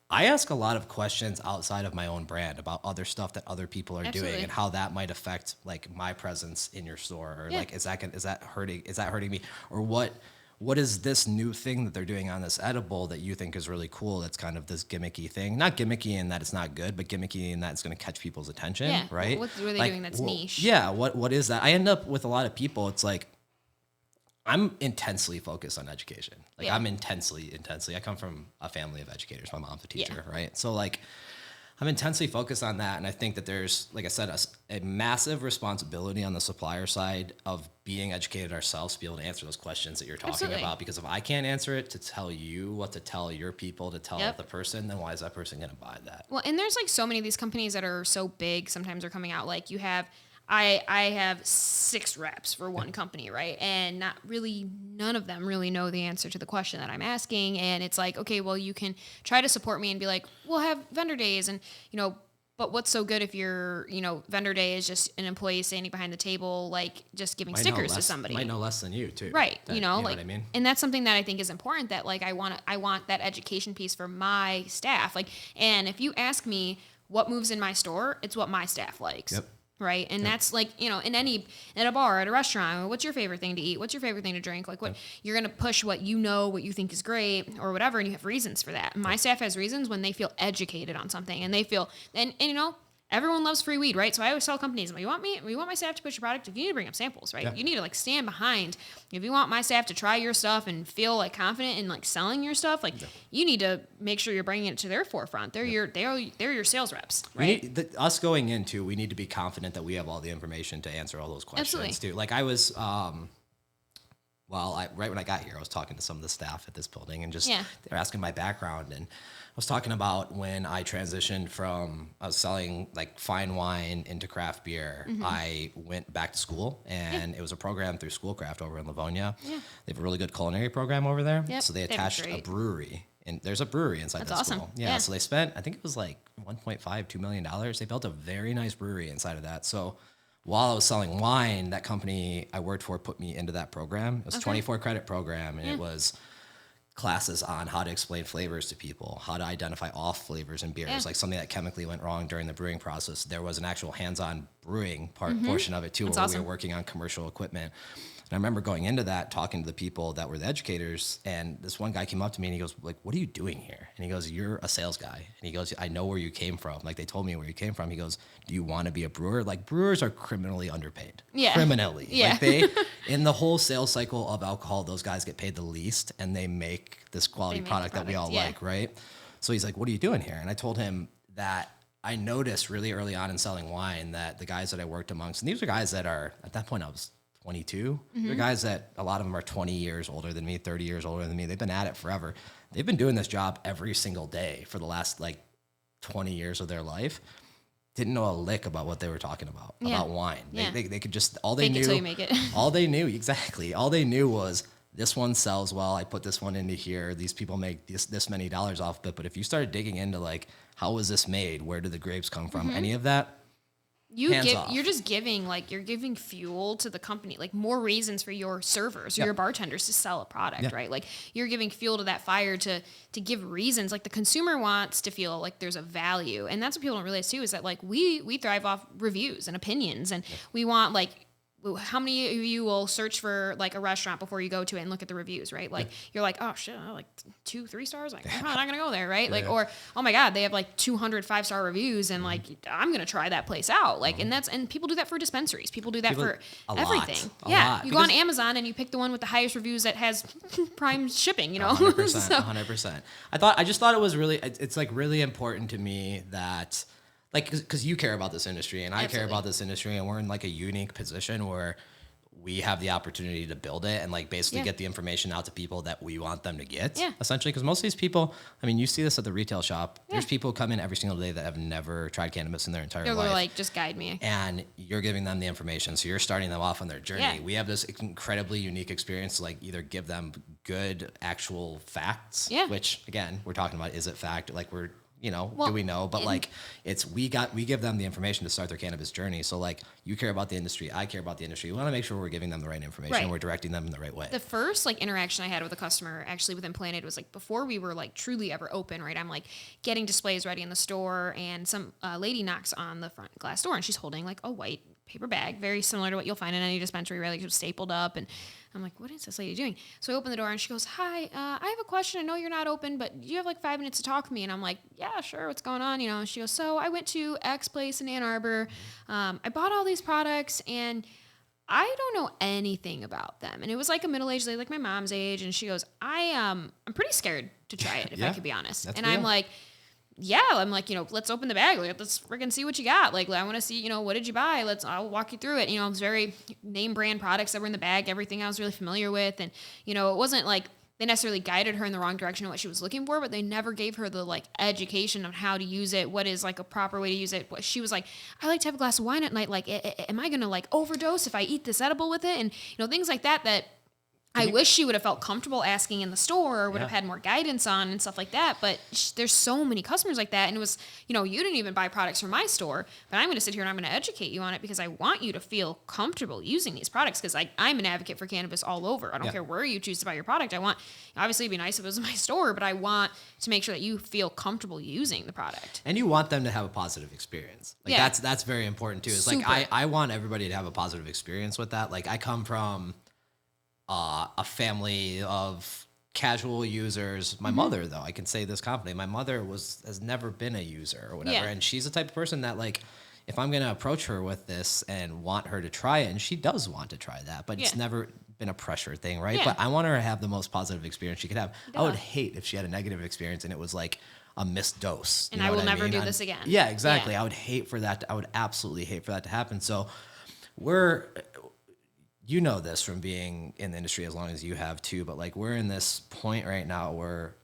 I ask a lot of questions outside of my own brand about other stuff that other people are doing and how that might affect, like, my presence in your store, or like, is that hurting me, or what is this new thing that they're doing on this edible that you think is really cool that's kind of this gimmicky thing? Not gimmicky in that it's not good, but gimmicky in that it's going to catch people's attention, right? What are they doing that's niche? Yeah, what is that? I end up with a lot of people, it's like, I'm intensely focused on education. Like Yeah. I'm intensely. I come from a family of educators. My mom's a teacher, right? So like I'm intensely focused on that. And I think that there's, like I said, a massive responsibility on the supplier side of being educated ourselves to be able to answer those questions that you're talking Absolutely. about. Because if I can't answer it to tell you what to tell your people, to tell Yep. the person, then why is that person going to buy that? Well, and there's like so many of these companies that are so big, sometimes they're coming out like you have, I have 6 reps for one company, right? And none of them really know the answer to the question that I'm asking. And it's like, okay, well, you can try to support me and be like, we'll have vendor days. And, but what's so good if your, vendor day is just an employee standing behind the table, like just giving stickers to somebody. Might know less than you too. Right. That, like, what I mean? And that's something that I think is important, that like, I want that education piece for my staff. Like, and if you ask me what moves in my store, it's what my staff likes. Yep. Right. And that's like, at a bar, at a restaurant, what's your favorite thing to eat? What's your favorite thing to drink? Like you're going to push what you think is great or whatever. And you have reasons for that. My staff has reasons when they feel educated on something and they feel, and everyone loves free weed, right? So I always tell companies, you want my staff to push your product, if you need to bring up samples, right? Yeah. You need to like stand behind. If you want my staff to try your stuff and feel like confident in like selling your stuff, like you need to make sure you're bringing it to their forefront. They're your sales reps, right? Us going into, we need to be confident that we have all the information to answer all those questions. Absolutely. Too. Like I was, right when I got here, I was talking to some of the staff at this building and just they're asking my background, and I was talking about when I transitioned from I was selling like fine wine into craft beer. Mm-hmm. I went back to school, and it was a program through Schoolcraft over in Livonia. Yeah. They have a really good culinary program over there. Yep. So they attached a brewery, and there's a brewery inside That's that awesome. school. Yeah. So they spent, I think it was like $1.5-2 million. They built a very nice brewery inside of that. So while I was selling wine, that company I worked for put me into that program. It was a 24 credit program, and it was classes on how to explain flavors to people, how to identify off flavors in beers, like something that chemically went wrong during the brewing process. There was an actual hands-on brewing portion of it too, where we were working on commercial equipment. And I remember going into that, talking to the people that were the educators, and this one guy came up to me and he goes, like, what are you doing here? And he goes, you're a sales guy. And he goes, I know where you came from. Like, they told me where you came from. He goes, do you want to be a brewer? Like, brewers are criminally underpaid. Yeah. Criminally. Yeah. Like in the whole sales cycle of alcohol, those guys get paid the least, and they make this quality product that we all like, right? So he's like, what are you doing here? And I told him that I noticed really early on in selling wine that the guys that I worked amongst, and these are guys that are, at that point I was 22. They're guys that a lot of them are 20 years older than me, 30 years older than me. They've been at it forever. They've been doing this job every single day for the last like 20 years of their life. Didn't know a lick about what they were talking about wine. They could just, all they Fake knew, it till you make it. all they knew was this one sells well. I put this one into here. These people make this many dollars off of it. But if you started digging into like, how was this made? Where did the grapes come from? Any of that, You're just giving fuel to the company, like more reasons for your servers or your bartenders to sell a product, right? Like you're giving fuel to that fire to give reasons. Like the consumer wants to feel like there's a value, and that's what people don't realize too, is that like we thrive off reviews and opinions, and we want like. How many of you will search for like a restaurant before you go to it and look at the reviews, right? Like you're like, oh shit, I like 2-3 stars. Like I'm not gonna go there, right? Like, or oh my god, they have like 200 5-star reviews, and like I'm gonna try that place out. Like, and people do that for dispensaries. People do that for everything. You go on Amazon and you pick the one with the highest reviews that has prime shipping. 100%. I just thought it was really, it's like really important to me that. Like, because you care about this industry and I care about this industry, and we're in like a unique position where we have the opportunity to build it and like basically get the information out to people that we want them to get, essentially. Because most of these people, I mean, you see this at the retail shop. There's people who come in every single day that have never tried cannabis in their entire life. They're like, just guide me. And you're giving them the information. So you're starting them off on their journey. Yeah. We have this incredibly unique experience to like either give them good actual facts, which again, we're talking about, is it fact? Like do we know? But like we give them the information to start their cannabis journey. So like you care about the industry, I care about the industry. We want to make sure we're giving them the right information and we're directing them in the right way. The first like interaction I had with a customer actually within Planet was like before we were like truly ever open, right? I'm like getting displays ready in the store, and some lady knocks on the front glass door, and she's holding like a white paper bag, very similar to what you'll find in any dispensary, right? Like it was stapled up, and I'm like, what is this lady doing? So I open the door and she goes, hi, I have a question. I know you're not open, but do you have like 5 minutes to talk to me? And I'm like, yeah, sure. What's going on? And she goes, so I went to X place in Ann Arbor. I bought all these products, and I don't know anything about them. And it was like a middle-aged lady, like my mom's age. And she goes, I'm pretty scared to try it, if I could be honest. That's and real. I'm like, I'm like, let's open the bag. Like, let's freaking see what you got. Like, I want to see, what did you buy? I'll walk you through it. It's very name brand products that were in the bag, everything I was really familiar with. And, it wasn't like they necessarily guided her in the wrong direction of what she was looking for, but they never gave her the like education on how to use it. What is like a proper way to use it? She was like, I like to have a glass of wine at night. Like, am I going to like overdose if I eat this edible with it? And, things like that I wish she would have felt comfortable asking in the store or would have had more guidance on and stuff like that. But there's so many customers like that. And it was, you didn't even buy products from my store, but I'm going to sit here and I'm going to educate you on it because I want you to feel comfortable using these products because I'm an advocate for cannabis all over. I don't care where you choose to buy your product. Obviously it'd be nice if it was in my store, but I want to make sure that you feel comfortable using the product. And you want them to have a positive experience. Like that's very important too. It's Super. like, I want everybody to have a positive experience with that. Like I come from a family of casual users. My mother, though, I can say this confidently. My mother has never been a user or whatever, and she's the type of person that like, if I'm gonna approach her with this and want her to try it, and she does want to try that, but it's never been a pressure thing, right? But I want her to have the most positive experience she could have. I would hate if she had a negative experience and it was like a missed dose. And I will never do this again. Yeah, exactly. I would hate for that. I would absolutely hate for that to happen. So you know this from being in the industry as long as you have too, but like we're in this point right now where,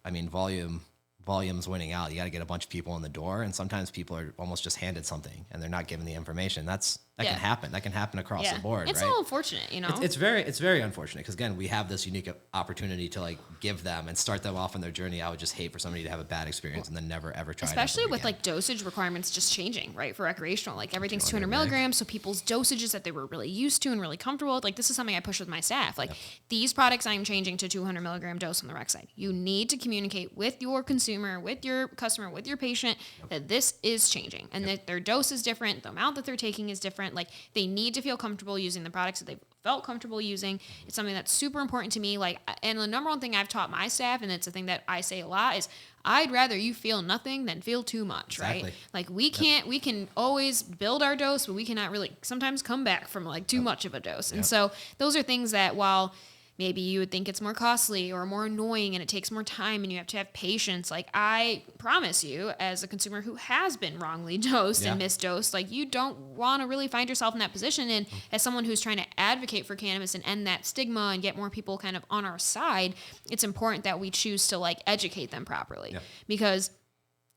volume's winning out. You got to get a bunch of people in the door, and sometimes people are almost just handed something and they're not given the information. That can happen. That can happen across the board. It's right? a little unfortunate, It's very unfortunate because again, we have this unique opportunity to like give them and start them off on their journey. I would just hate for somebody to have a bad experience and then never ever try. Especially it with again. like dosage requirements just changing, right? For recreational, like everything's 200 milligrams. So people's dosages that they were really used to and really comfortable with, like this is something I push with my staff. Like these products I'm changing to 200 milligram dose on the rec side. You need to communicate with your consumer, with your customer, with your patient that this is changing and that their dose is different. The amount that they're taking is different. Like they need to feel comfortable using the products that they've felt comfortable using. It's something that's super important to me. Like, and the number one thing I've taught my staff, and it's a thing that I say a lot, is I'd rather you feel nothing than feel too much, right? Like we can always build our dose, but we cannot really sometimes come back from like too much of a dose. And so those are things that while maybe you would think it's more costly or more annoying and it takes more time and you have to have patience. Like I promise you as a consumer who has been wrongly dosed and misdosed, like you don't want to really find yourself in that position. And as someone who's trying to advocate for cannabis and end that stigma and get more people kind of on our side, it's important that we choose to like educate them properly because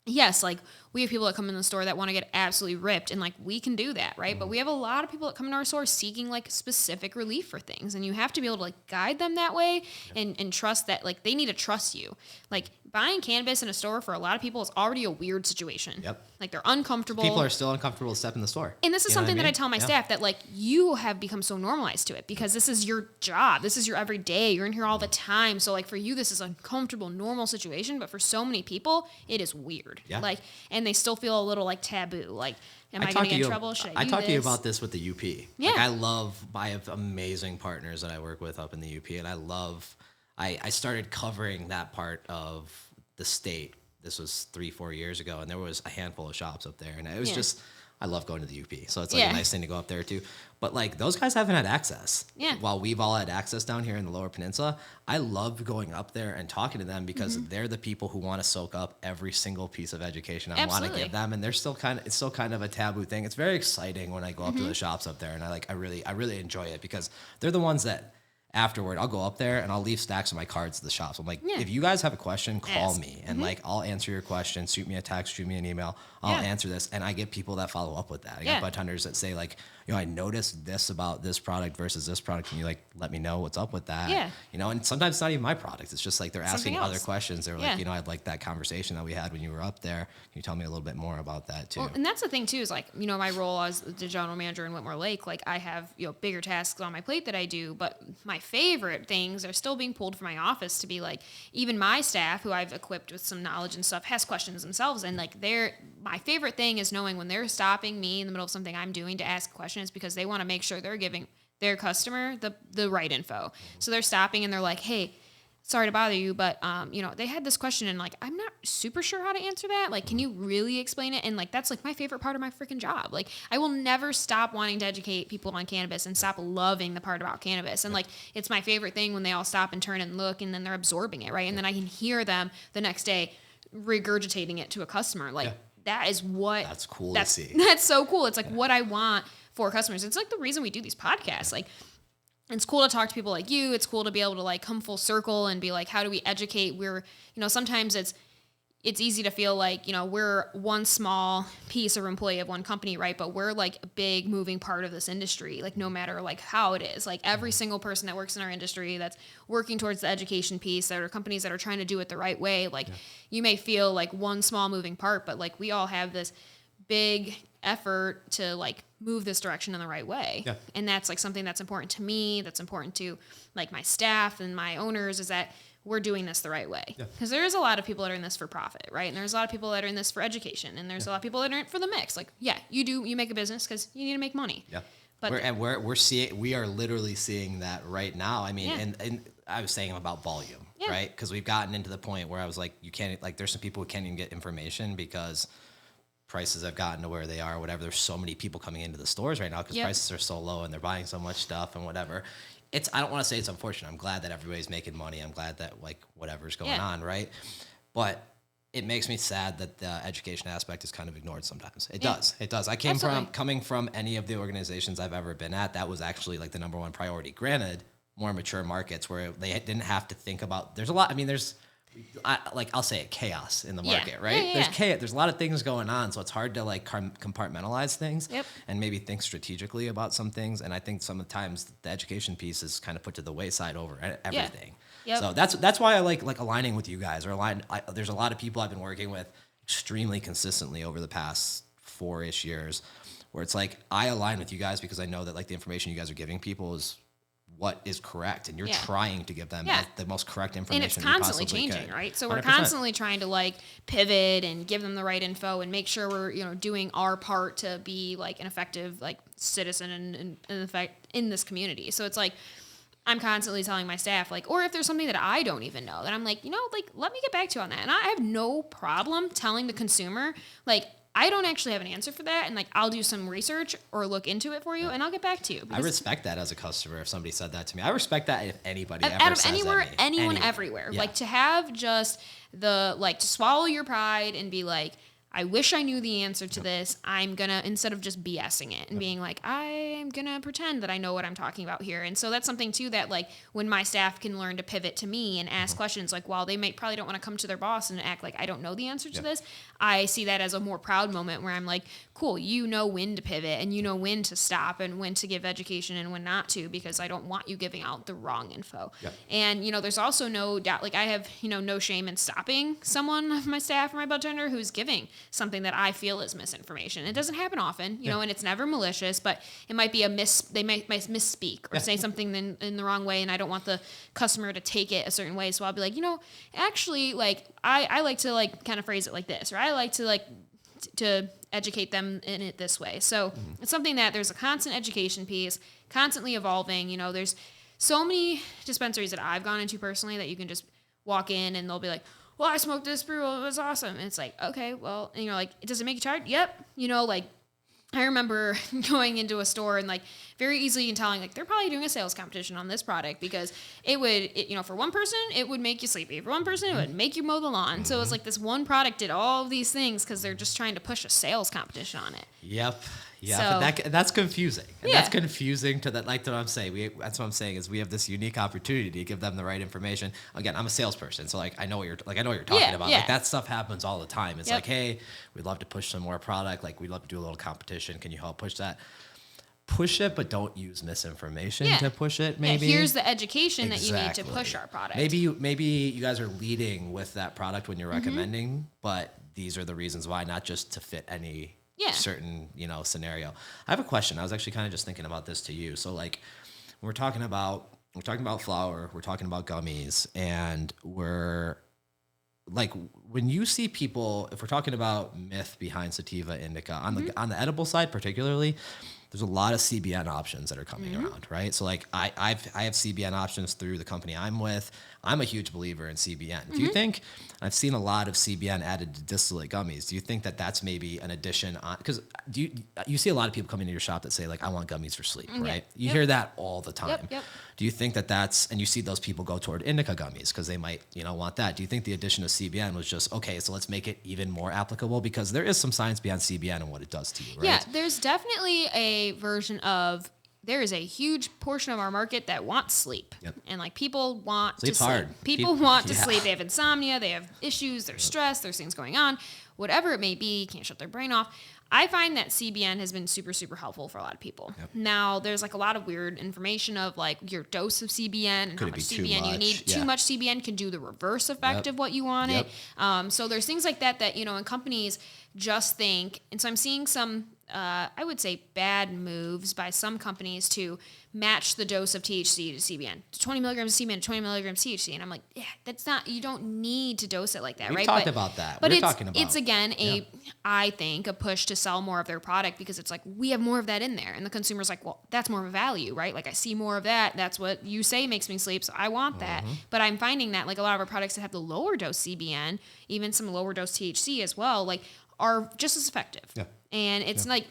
yes, like we have people that come in the store that want to get absolutely ripped and like we can do that, right? But we have a lot of people that come into our store seeking like specific relief for things and you have to be able to like guide them that way and trust that like they need to trust you. Like buying cannabis in a store for a lot of people is already a weird situation. Like they're uncomfortable. People are still uncomfortable to step in the store. And this is something that I tell my staff that like you have become so normalized to it because this is your job. This is your everyday. You're in here all the time. So like for you, this is a comfortable, normal situation. But for so many people, it is weird. Like, and they still feel a little like taboo. Like, am I going to get in trouble? Should I do talked this? to you about this with the UP. Like I have amazing partners that I work with up in the UP, and I started covering that part of the state. This was 3-4 years ago, and there was a handful of shops up there, and it was just, I love going to the UP, so it's like a nice thing to go up there too. But like those guys haven't had access. While we've all had access down here in the Lower Peninsula, I love going up there and talking to them because they're the people who want to soak up every single piece of education I want to give them, and it's still kind of a taboo thing. It's very exciting when I go up to the shops up there, and I really enjoy it because they're the ones that. Afterward, I'll go up there and I'll leave stacks of my cards at the shops. I'm like, if you guys have a question, call me. And like, I'll answer your question. Shoot me a text, shoot me an email. I'll answer this. And I get people that follow up with that. I got budtenders that say like, I noticed this about this product versus this product. Can you like, let me know what's up with that? And sometimes it's not even my product. It's just like, they're asking other questions. They're like, I'd like that conversation that we had when you were up there. Can you tell me a little bit more about that too? Well, and that's the thing too, is like, my role as the general manager in Whitmore Lake, like I have, bigger tasks on my plate that I do, but my favorite things are still being pulled from my office to be like, even my staff who I've equipped with some knowledge and stuff has questions themselves. And like my favorite thing is knowing when they're stopping me in the middle of something I'm doing to ask questions because they want to make sure they're giving their customer the right info. So they're stopping and they're like, hey, sorry to bother you, but they had this question and like, I'm not super sure how to answer that. Like, can you really explain it? And like, that's like my favorite part of my freaking job. Like, I will never stop wanting to educate people on cannabis and stop loving the part about cannabis. And like, it's my favorite thing when they all stop and turn and look, and then they're absorbing it, right? And then I can hear them the next day regurgitating it to a customer. Like, that is what... That's cool to see. That's so cool. It's like what I want for customers. It's like the reason we do these podcasts. Like, it's cool to talk to people like you. It's cool to be able to like come full circle and be like, how do we educate? Sometimes it's easy to feel like, we're one small piece or employee of one company, right? But we're like a big moving part of this industry, like no matter like how it is. Like every single person that works in our industry that's working towards the education piece, there are companies that are trying to do it the right way. Like you may feel like one small moving part, but like we all have this big effort to like move this direction in the right way. Yeah. And that's like something that's important to me, that's important to like my staff and my owners, is that we're doing this the right way. Because there's a lot of people that are in this for profit, right? And there's a lot of people that are in this for education, and there's a lot of people that are in it for the mix. Like, you make a business because you need to make money. Yeah. But we are literally seeing that right now. I mean, and I was saying about volume, right? Because we've gotten into the point where I was like, there's some people who can't even get information because prices have gotten to where they are, or whatever. There's so many people coming into the stores right now because prices are so low and they're buying so much stuff and whatever. I don't want to say it's unfortunate. I'm glad that everybody's making money. I'm glad that like whatever's going on, right? But it makes me sad that the education aspect is kind of ignored sometimes. It does. I coming from any of the organizations I've ever been at, that was actually like the number one priority. Granted, more mature markets where they didn't have to think about, there's a lot, I'll say it, chaos in the market, right? There's chaos. There's a lot of things going on, so it's hard to like compartmentalize things and maybe think strategically about some things. And I think sometimes the education piece is kind of put to the wayside over everything. So that's why I like aligning with you guys. There's a lot of people I've been working with extremely consistently over the past 4-ish years, where it's like I align with you guys because I know that like the information you guys are giving people is what is correct, and you're trying to give them the most correct information. And it's constantly changing, right? So 100%. We're constantly trying to like pivot and give them the right info and make sure we're doing our part to be like an effective like citizen and in effect in this community. So it's like I'm constantly telling my staff like, or if there's something that I don't even know, then I'm like, let me get back to you on that. And I have no problem telling the consumer like, I don't actually have an answer for that, and like I'll do some research or look into it for you, and I'll get back to you. I respect that as a customer. If somebody said that to me, I respect that if anybody ever out of says anywhere, that to me. anyone, everywhere. Like to have just the like to swallow your pride and be like, I wish I knew the answer to this. I'm gonna, instead of just BSing it and being like, I'm gonna pretend that I know what I'm talking about here. And so that's something too that like when my staff can learn to pivot to me and ask questions, like while they probably don't want to come to their boss and act like I don't know the answer to this, I see that as a more proud moment where I'm like, cool, you know when to pivot and you know when to stop and when to give education and when not to, because I don't want you giving out the wrong info. And there's also no doubt, like I have no shame in stopping someone of my staff or my bartender who's giving something that I feel is misinformation. It doesn't happen often, and it's never malicious, but it might be they might misspeak or say something in the wrong way, and I don't want the customer to take it a certain way. So I'll be like, actually, like I like to like kind of phrase it like this, or I like to like to educate them in it this way. So it's something that there's a constant education piece, constantly evolving. There's so many dispensaries that I've gone into personally that you can just walk in and they'll be like, well, I smoked this brew, it was awesome. And it's like, okay, well, like, does it make you tired? Yep. Like, I remember going into a store and like very easily and telling like they're probably doing a sales competition on this product because it would, for one person, it would make you sleepy. For one person, it would make you mow the lawn. So it's like this one product did all of these things because they're just trying to push a sales competition on it. Yep. Yeah, so, but that's confusing. And that's confusing to that. Like what I'm saying, that's what I'm saying is we have this unique opportunity to give them the right information. Again, I'm a salesperson, so like I know what you're talking about. Like that stuff happens all the time. It's like, hey, we'd love to push some more product. Like we'd love to do a little competition. Can you help push that? Push it, but don't use misinformation to push it. Maybe here's the education that you need to push our product. Maybe you guys are leading with that product when you're recommending, but these are the reasons why, not just to fit any certain scenario. I have a question. I was actually kind of just thinking about this to you. So like when we're talking about flour, we're talking about gummies, and we're like when you see people, if we're talking about myth behind sativa indica on the edible side particularly, there's a lot of CBN options that are coming around, right? So like I have CBN options through the company I'm with. I'm a huge believer in CBN. Do you think, I've seen a lot of CBN added to distillate gummies. Do you think that that's maybe an addition on, because you see a lot of people come into your shop that say like, I want gummies for sleep, right? You hear that all the time. Do you think that that's, and you see those people go toward indica gummies because they might, want that. Do you think the addition of CBN was just, okay, so let's make it even more applicable? Because there is some science behind CBN and what it does to you, right? Yeah, there's definitely a version of, there is a huge portion of our market that wants sleep. And like people want Sleep's to sleep. hard. People want to sleep. They have insomnia, they have issues, they're stressed, there's things going on, whatever it may be, can't shut their brain off. I find that CBN has been super, super helpful for a lot of people. Now, there's like a lot of weird information of like your dose of CBN and how much CBN you need. Too much CBN can do the reverse effect of what you want it. So there's things like that, and companies just think, and so I'm seeing some, I would say bad moves by some companies to match the dose of THC to CBN. 20 milligrams of CBN to 20 milligrams of THC. And I'm like, yeah, that's not, you don't need to dose it like that, right? We talked about that. But it's again, I think, a push to sell more of their product because it's like, we have more of that in there. And the consumer's like, well, that's more of a value, right? Like I see more of that. That's what you say makes me sleep. So I want that. But I'm finding that like a lot of our products that have the lower dose CBN, even some lower dose THC as well, like are just as effective. And it's like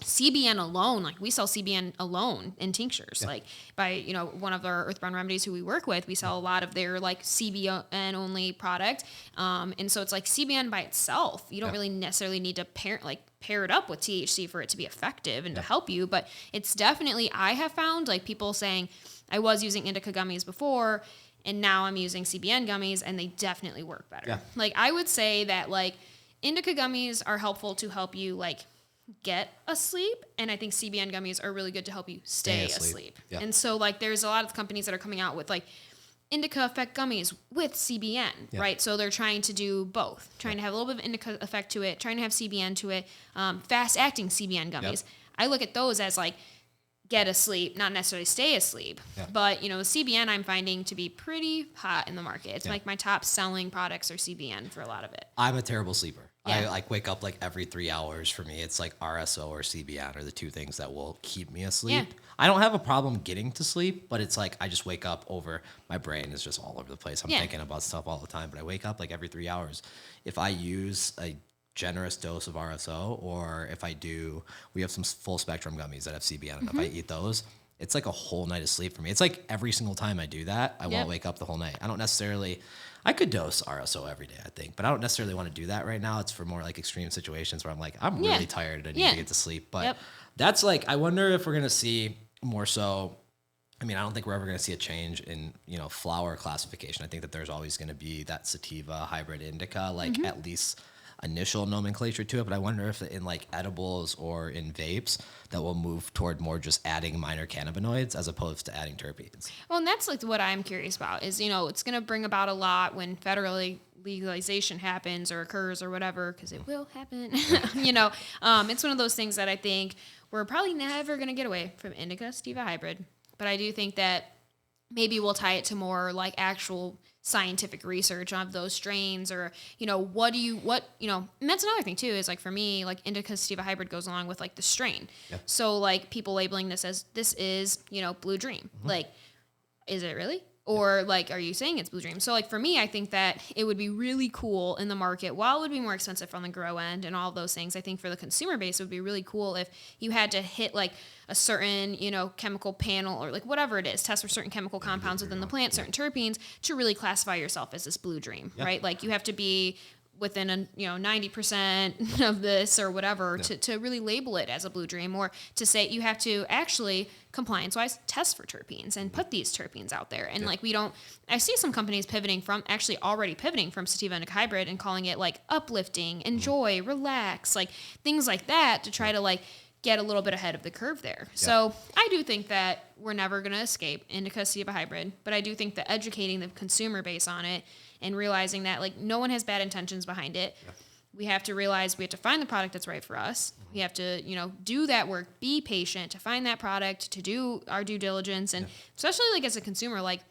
CBN alone, like we sell CBN alone in tinctures, like by, one of our Earthbound Remedies who we work with, we sell a lot of their like CBN only product. And so it's like CBN by itself, you don't really necessarily need to pair it up with THC for it to be effective and to help you. But it's definitely, I have found like people saying I was using indica gummies before and now I'm using CBN gummies and they definitely work better. Like I would say that like indica gummies are helpful to help you like get asleep, and I think CBN gummies are really good to help you stay asleep. And so like there's a lot of companies that are coming out with like indica effect gummies with CBN, right? So they're trying to do both, trying to have a little bit of indica effect to it, trying to have CBN to it, fast acting CBN gummies. I look at those as like get asleep, not necessarily stay asleep. But, CBN I'm finding to be pretty hot in the market. It's like my top selling products are CBN for a lot of it. I'm a terrible sleeper. I like wake up like every 3 hours. For me, it's like RSO or CBN are the two things that will keep me asleep. I don't have a problem getting to sleep, but it's like I just wake up over, my brain is just all over the place. I'm thinking about stuff all the time, but I wake up like every 3 hours. If I use a generous dose of RSO, or if I do, we have some full spectrum gummies that have CBN, and if I eat those, it's like a whole night of sleep for me. It's like every single time I do that, I won't wake up the whole night. I don't necessarily, I could dose RSO every day, I think, but I don't necessarily want to do that right now. It's for more like extreme situations where I'm like, I'm really tired and I need to get to sleep. But that's like, I wonder if we're going to see more so. I mean, I don't think we're ever going to see a change in, flower classification. I think that there's always going to be that sativa, hybrid, indica, like at least initial nomenclature to it, but I wonder if in like edibles or in vapes that will move toward more just adding minor cannabinoids as opposed to adding terpenes. Well, and that's like what I'm curious about is, it's going to bring about a lot when federally legalization happens or occurs or whatever, because it will happen. It's one of those things that I think we're probably never going to get away from indica sativa hybrid, but I do think that maybe we'll tie it to more like actual scientific research of those strains, or and that's another thing too, is like for me, like indica sativa hybrid goes along with like the strain. So like people labeling this as this is Blue Dream, like is it really? Or like, are you saying it's Blue Dream? So like for me, I think that it would be really cool in the market. While it would be more expensive from the grow end and all of those things, I think for the consumer base, it would be really cool if you had to hit like a certain, chemical panel or like whatever it is, test for certain chemical compounds within the plant, certain terpenes to really classify yourself as this Blue Dream, right? Like you have to be within a 90% of this or whatever to really label it as a Blue Dream, or to say you have to actually compliance wise test for terpenes and put these terpenes out there. And like I see some companies already pivoting from sativa indica hybrid and calling it like uplifting, enjoy, relax, like things like that to try to like get a little bit ahead of the curve there. So I do think that we're never going to escape indica sativa hybrid, but I do think that educating the consumer base on it and realizing that like no one has bad intentions behind it. We have to realize we have to find the product that's right for us. We have to, do that work, be patient to find that product, to do our due diligence. And especially like as a consumer, like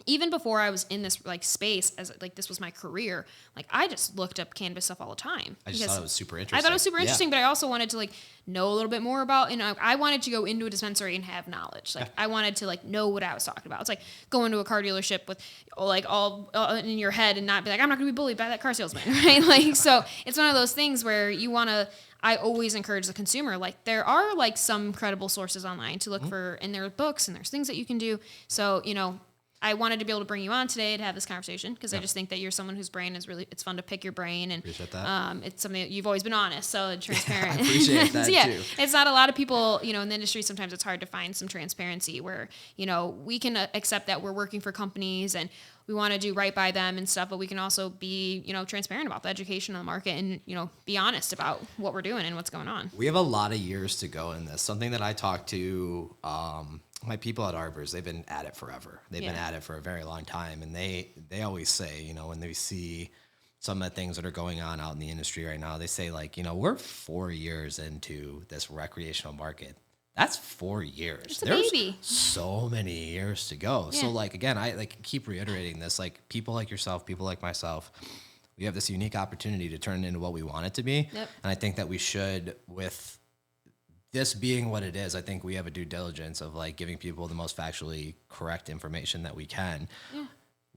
even before I was in this like space, as like this was my career, like I just looked up cannabis stuff all the time. I just thought it was super interesting. I thought it was super interesting, but I also wanted to like know a little bit more about, I wanted to go into a dispensary and have knowledge. Like I wanted to like know what I was talking about. It's like going to a car dealership with like all in your head and not be like, I'm not going to be bullied by that car salesman, right? Like, so it's one of those things where I always encourage the consumer, like there are like some credible sources online to look for, and there are books and there's things that you can do. So, I wanted to be able to bring you on today to have this conversation because I just think that you're someone whose brain is really, it's fun to pick your brain, and appreciate that. It's something that you've always been honest, so transparent. I appreciate that so, too. It's not a lot of people, in the industry, sometimes it's hard to find some transparency where, we can accept that we're working for companies and we want to do right by them and stuff, but we can also be, transparent about the education on the market and, be honest about what we're doing and what's going on. We have a lot of years to go in this. Something that I talked to, my people at Arbors, they've been at it forever. They've been at it for a very long time. And they always say, when they see some of the things that are going on out in the industry right now, they say like, we're 4 years into this recreational market. That's 4 years. It's a There's baby. so many years to go. Yeah. So like, again, I like keep reiterating this, like people like yourself, people like myself, we have this unique opportunity to turn it into what we want it to be. Yep. And I think that we should, with this being what it is, I think we have a due diligence of like giving people the most factually correct information that we can. Yeah.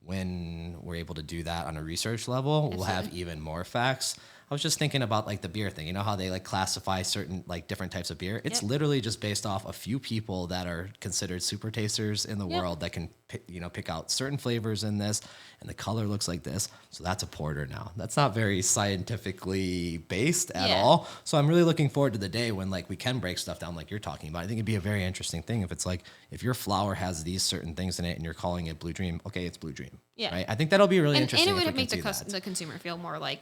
When we're able to do that on a research level, we'll have even more facts. I was just thinking about like the beer thing. You know how they like classify certain like different types of beer? It's literally just based off a few people that are considered super tasters in the world that can pick out certain flavors in this, and the color looks like this. So that's a porter now. That's not very scientifically based at all. So I'm really looking forward to the day when like we can break stuff down like you're talking about. I think it'd be a very interesting thing if it's like if your flower has these certain things in it and you're calling it Blue Dream, okay, it's Blue Dream. Yeah. Right? I think that'll be really interesting. And it would make the consumer feel more like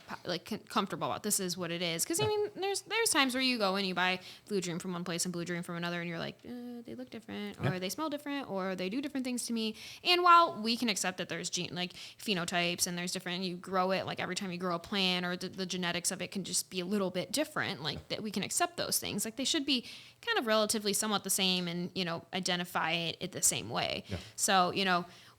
comfortable about this is what it is. Because I mean, there's times where you go and you buy Blue Dream from one place and Blue Dream from another, and you're like, they look different, or they smell different, or they do different things to me. And while we can accept that there's phenotypes and there's different, you grow it like every time you grow a plant, or the genetics of it can just be a little bit different. Like that, we can accept those things. Like they should be kind of relatively somewhat the same, and identify it the same way. Yeah. So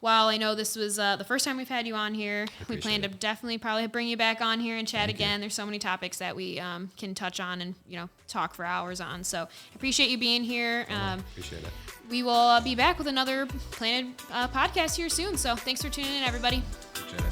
while I know this was the first time we've had you on here, we plan to definitely probably bring you back on here and chat again. There's so many topics that we can touch on and, talk for hours on. So I appreciate you being here. Appreciate it. We will be back with another Planted podcast here soon. So thanks for tuning in, everybody. Appreciate it.